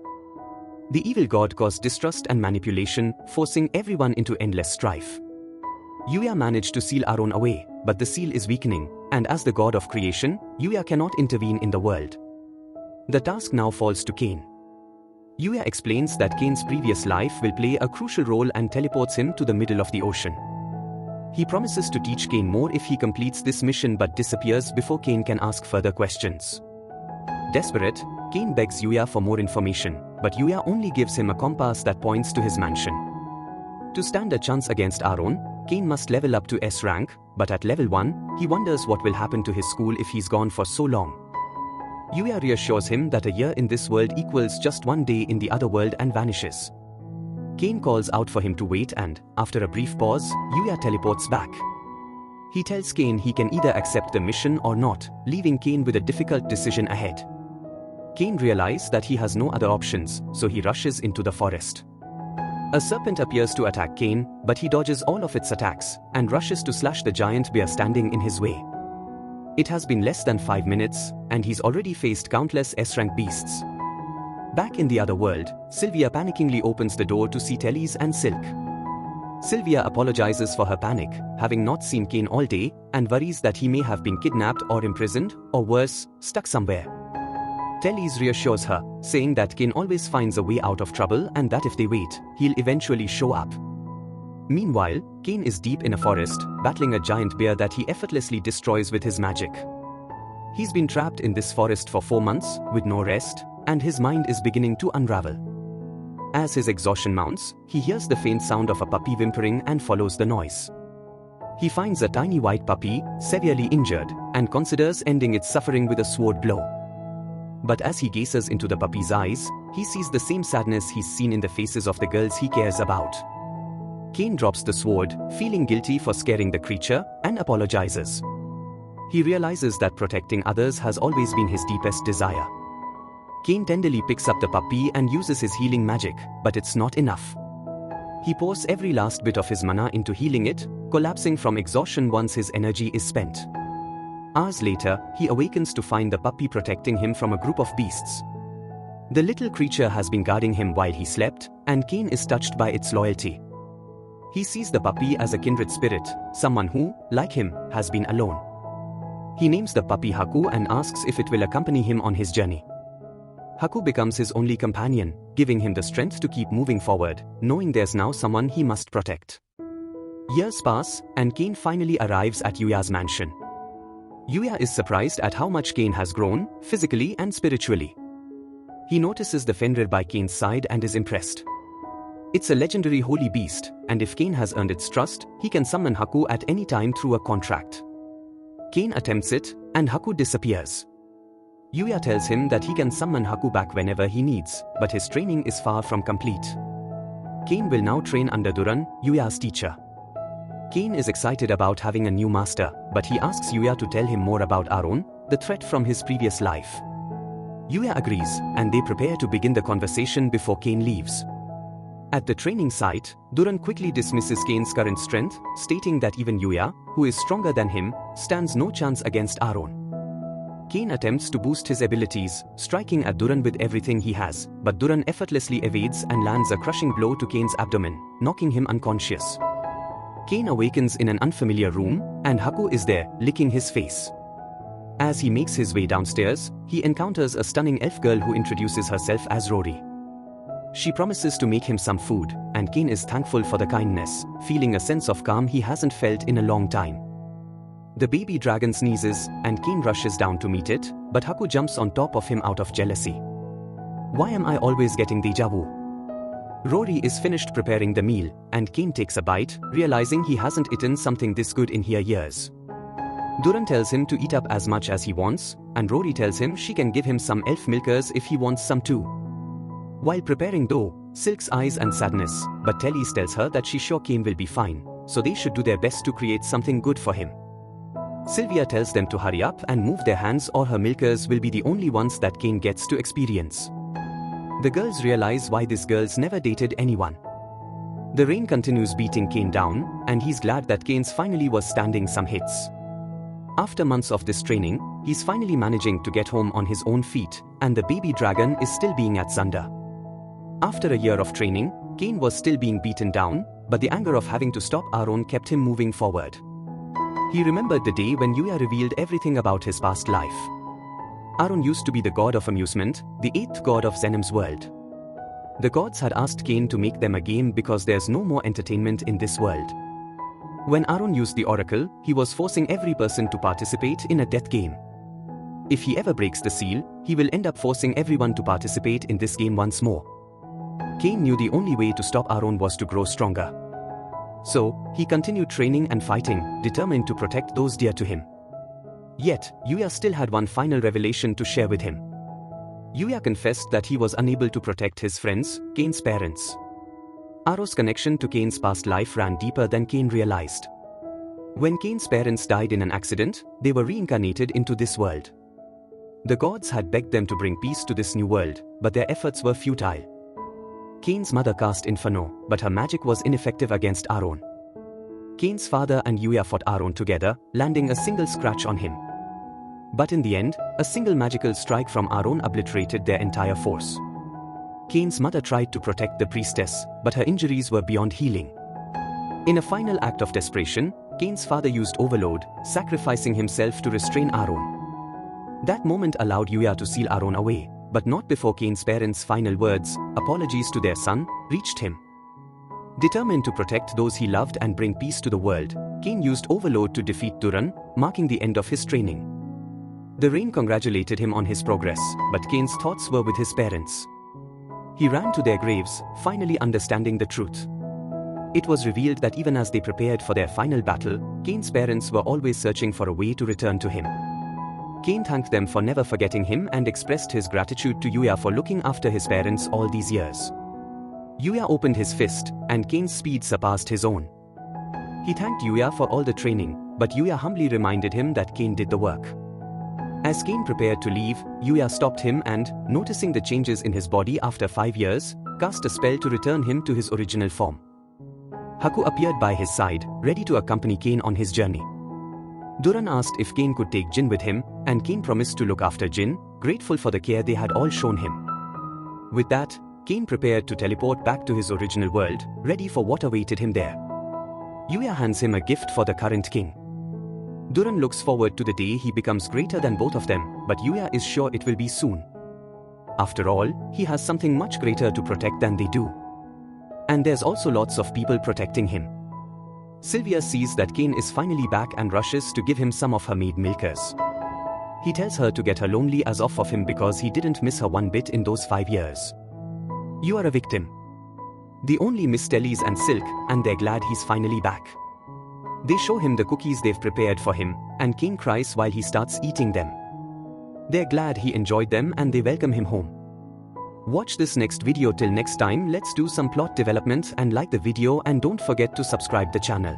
The evil god caused distrust and manipulation, forcing everyone into endless strife. Yuya managed to seal Aaron away, but the seal is weakening, and as the god of creation, Yuya cannot intervene in the world. The task now falls to Cain. Yuya explains that Cain's previous life will play a crucial role and teleports him to the middle of the ocean. He promises to teach Cain more if he completes this mission but disappears before Cain can ask further questions. Desperate, Cain begs Yuya for more information, but Yuya only gives him a compass that points to his mansion. To stand a chance against Aaron, Cain must level up to S rank, but at level 1, he wonders what will happen to his school if he's gone for so long. Yuya reassures him that a year in this world equals just one day in the other world and vanishes. Cain calls out for him to wait and, after a brief pause, Yuya teleports back. He tells Cain he can either accept the mission or not, leaving Cain with a difficult decision ahead. Cain realizes that he has no other options, so he rushes into the forest. A serpent appears to attack Cain, but he dodges all of its attacks and rushes to slash the giant bear standing in his way. It has been less than 5 minutes, and he's already faced countless S-rank beasts. Back in the other world, Sylvia panickingly opens the door to see Tellys and Silk. Sylvia apologizes for her panic, having not seen Cain all day, and worries that he may have been kidnapped or imprisoned, or worse, stuck somewhere. Tellys reassures her, saying that Cain always finds a way out of trouble and that if they wait, he'll eventually show up. Meanwhile, Cain is deep in a forest, battling a giant bear that he effortlessly destroys with his magic. He's been trapped in this forest for 4 months, with no rest, and his mind is beginning to unravel. As his exhaustion mounts, he hears the faint sound of a puppy whimpering and follows the noise. He finds a tiny white puppy, severely injured, and considers ending its suffering with a sword blow. But as he gazes into the puppy's eyes, he sees the same sadness he's seen in the faces of the girls he cares about. Cain drops the sword, feeling guilty for scaring the creature, and apologizes. He realizes that protecting others has always been his deepest desire. Cain tenderly picks up the puppy and uses his healing magic, but it's not enough. He pours every last bit of his mana into healing it, collapsing from exhaustion once his energy is spent. Hours later, he awakens to find the puppy protecting him from a group of beasts. The little creature has been guarding him while he slept, and Cain is touched by its loyalty. He sees the puppy as a kindred spirit, someone who, like him, has been alone. He names the puppy Haku and asks if it will accompany him on his journey. Haku becomes his only companion, giving him the strength to keep moving forward, knowing there's now someone he must protect. Years pass, and Cain finally arrives at Yuya's mansion. Yuya is surprised at how much Cain has grown, physically and spiritually. He notices the Fenrir by Cain's side and is impressed. It's a legendary holy beast, and if Cain has earned its trust, he can summon Haku at any time through a contract. Cain attempts it, and Haku disappears. Yuya tells him that he can summon Haku back whenever he needs, but his training is far from complete. Cain will now train under Duran, Yuya's teacher. Cain is excited about having a new master, but he asks Yuya to tell him more about Aaron, the threat from his previous life. Yuya agrees, and they prepare to begin the conversation before Cain leaves. At the training site, Duran quickly dismisses Cain's current strength, stating that even Yuya, who is stronger than him, stands no chance against Aaron. Cain attempts to boost his abilities, striking at Duran with everything he has, but Duran effortlessly evades and lands a crushing blow to Cain's abdomen, knocking him unconscious. Cain awakens in an unfamiliar room, and Haku is there, licking his face. As he makes his way downstairs, he encounters a stunning elf girl who introduces herself as Rory. She promises to make him some food, and Cain is thankful for the kindness, feeling a sense of calm he hasn't felt in a long time. The baby dragon sneezes, and Cain rushes down to meet it, but Haku jumps on top of him out of jealousy. Why am I always getting deja vu? Rory is finished preparing the meal, and Cain takes a bite, realizing he hasn't eaten something this good in years. Duran tells him to eat up as much as he wants, and Rory tells him she can give him some elf milkers if he wants some too. While preparing though, Silk's eyes and sadness, but Tellys tells her that she's sure Cain will be fine, so they should do their best to create something good for him. Sylvia tells them to hurry up and move their hands or her milkers will be the only ones that Cain gets to experience. The girls realize why these girls never dated anyone. The rain continues beating Cain down, and he's glad that Cain's finally was standing some hits. After months of this training, he's finally managing to get home on his own feet, and the baby dragon is still being at Zanda. After a year of training, Cain was still being beaten down, but the anger of having to stop Aaron kept him moving forward. He remembered the day when Yuya revealed everything about his past life. Aaron used to be the god of amusement, the 8th god of Zenem's world. The gods had asked Cain to make them a game because there's no more entertainment in this world. When Aaron used the oracle, he was forcing every person to participate in a death game. If he ever breaks the seal, he will end up forcing everyone to participate in this game once more. Cain knew the only way to stop Aaron was to grow stronger. So, he continued training and fighting, determined to protect those dear to him. Yet, Yuya still had one final revelation to share with him. Yuya confessed that he was unable to protect his friends, Cain's parents. Aaron's connection to Cain's past life ran deeper than Cain realized. When Cain's parents died in an accident, they were reincarnated into this world. The gods had begged them to bring peace to this new world, but their efforts were futile. Cain's mother cast Inferno, but her magic was ineffective against Aaron. Cain's father and Yuya fought Aaron together, landing a single scratch on him. But in the end, a single magical strike from Aaron obliterated their entire force. Cain's mother tried to protect the priestess, but her injuries were beyond healing. In a final act of desperation, Cain's father used Overload, sacrificing himself to restrain Aaron. That moment allowed Yuya to seal Aaron away, but not before Cain's parents' final words, apologies to their son, reached him. Determined to protect those he loved and bring peace to the world, Cain used Overload to defeat Duran, marking the end of his training. The rain congratulated him on his progress, but Cain's thoughts were with his parents. He ran to their graves, finally understanding the truth. It was revealed that even as they prepared for their final battle, Cain's parents were always searching for a way to return to him. Cain thanked them for never forgetting him and expressed his gratitude to Yuya for looking after his parents all these years. Yuya opened his fist, and Cain's speed surpassed his own. He thanked Yuya for all the training, but Yuya humbly reminded him that Cain did the work. As Cain prepared to leave, Yuya stopped him and, noticing the changes in his body after 5 years, cast a spell to return him to his original form. Haku appeared by his side, ready to accompany Cain on his journey. Duran asked if Cain could take Jin with him, and Cain promised to look after Jin, grateful for the care they had all shown him. With that, Cain prepared to teleport back to his original world, ready for what awaited him there. Yuya hands him a gift for the current king. Duran looks forward to the day he becomes greater than both of them, but Yuya is sure it will be soon. After all, he has something much greater to protect than they do. And there's also lots of people protecting him. Sylvia sees that Cain is finally back and rushes to give him some of her maid milkers. He tells her to get her lonely as off of him because he didn't miss her one bit in those 5 years. You are a victim. They only miss Telly's and Silk, and they're glad he's finally back. They show him the cookies they've prepared for him, and Cain cries while he starts eating them. They're glad he enjoyed them and they welcome him home. Watch this next video. Till next time, let's do some plot development and like the video and don't forget to subscribe the channel.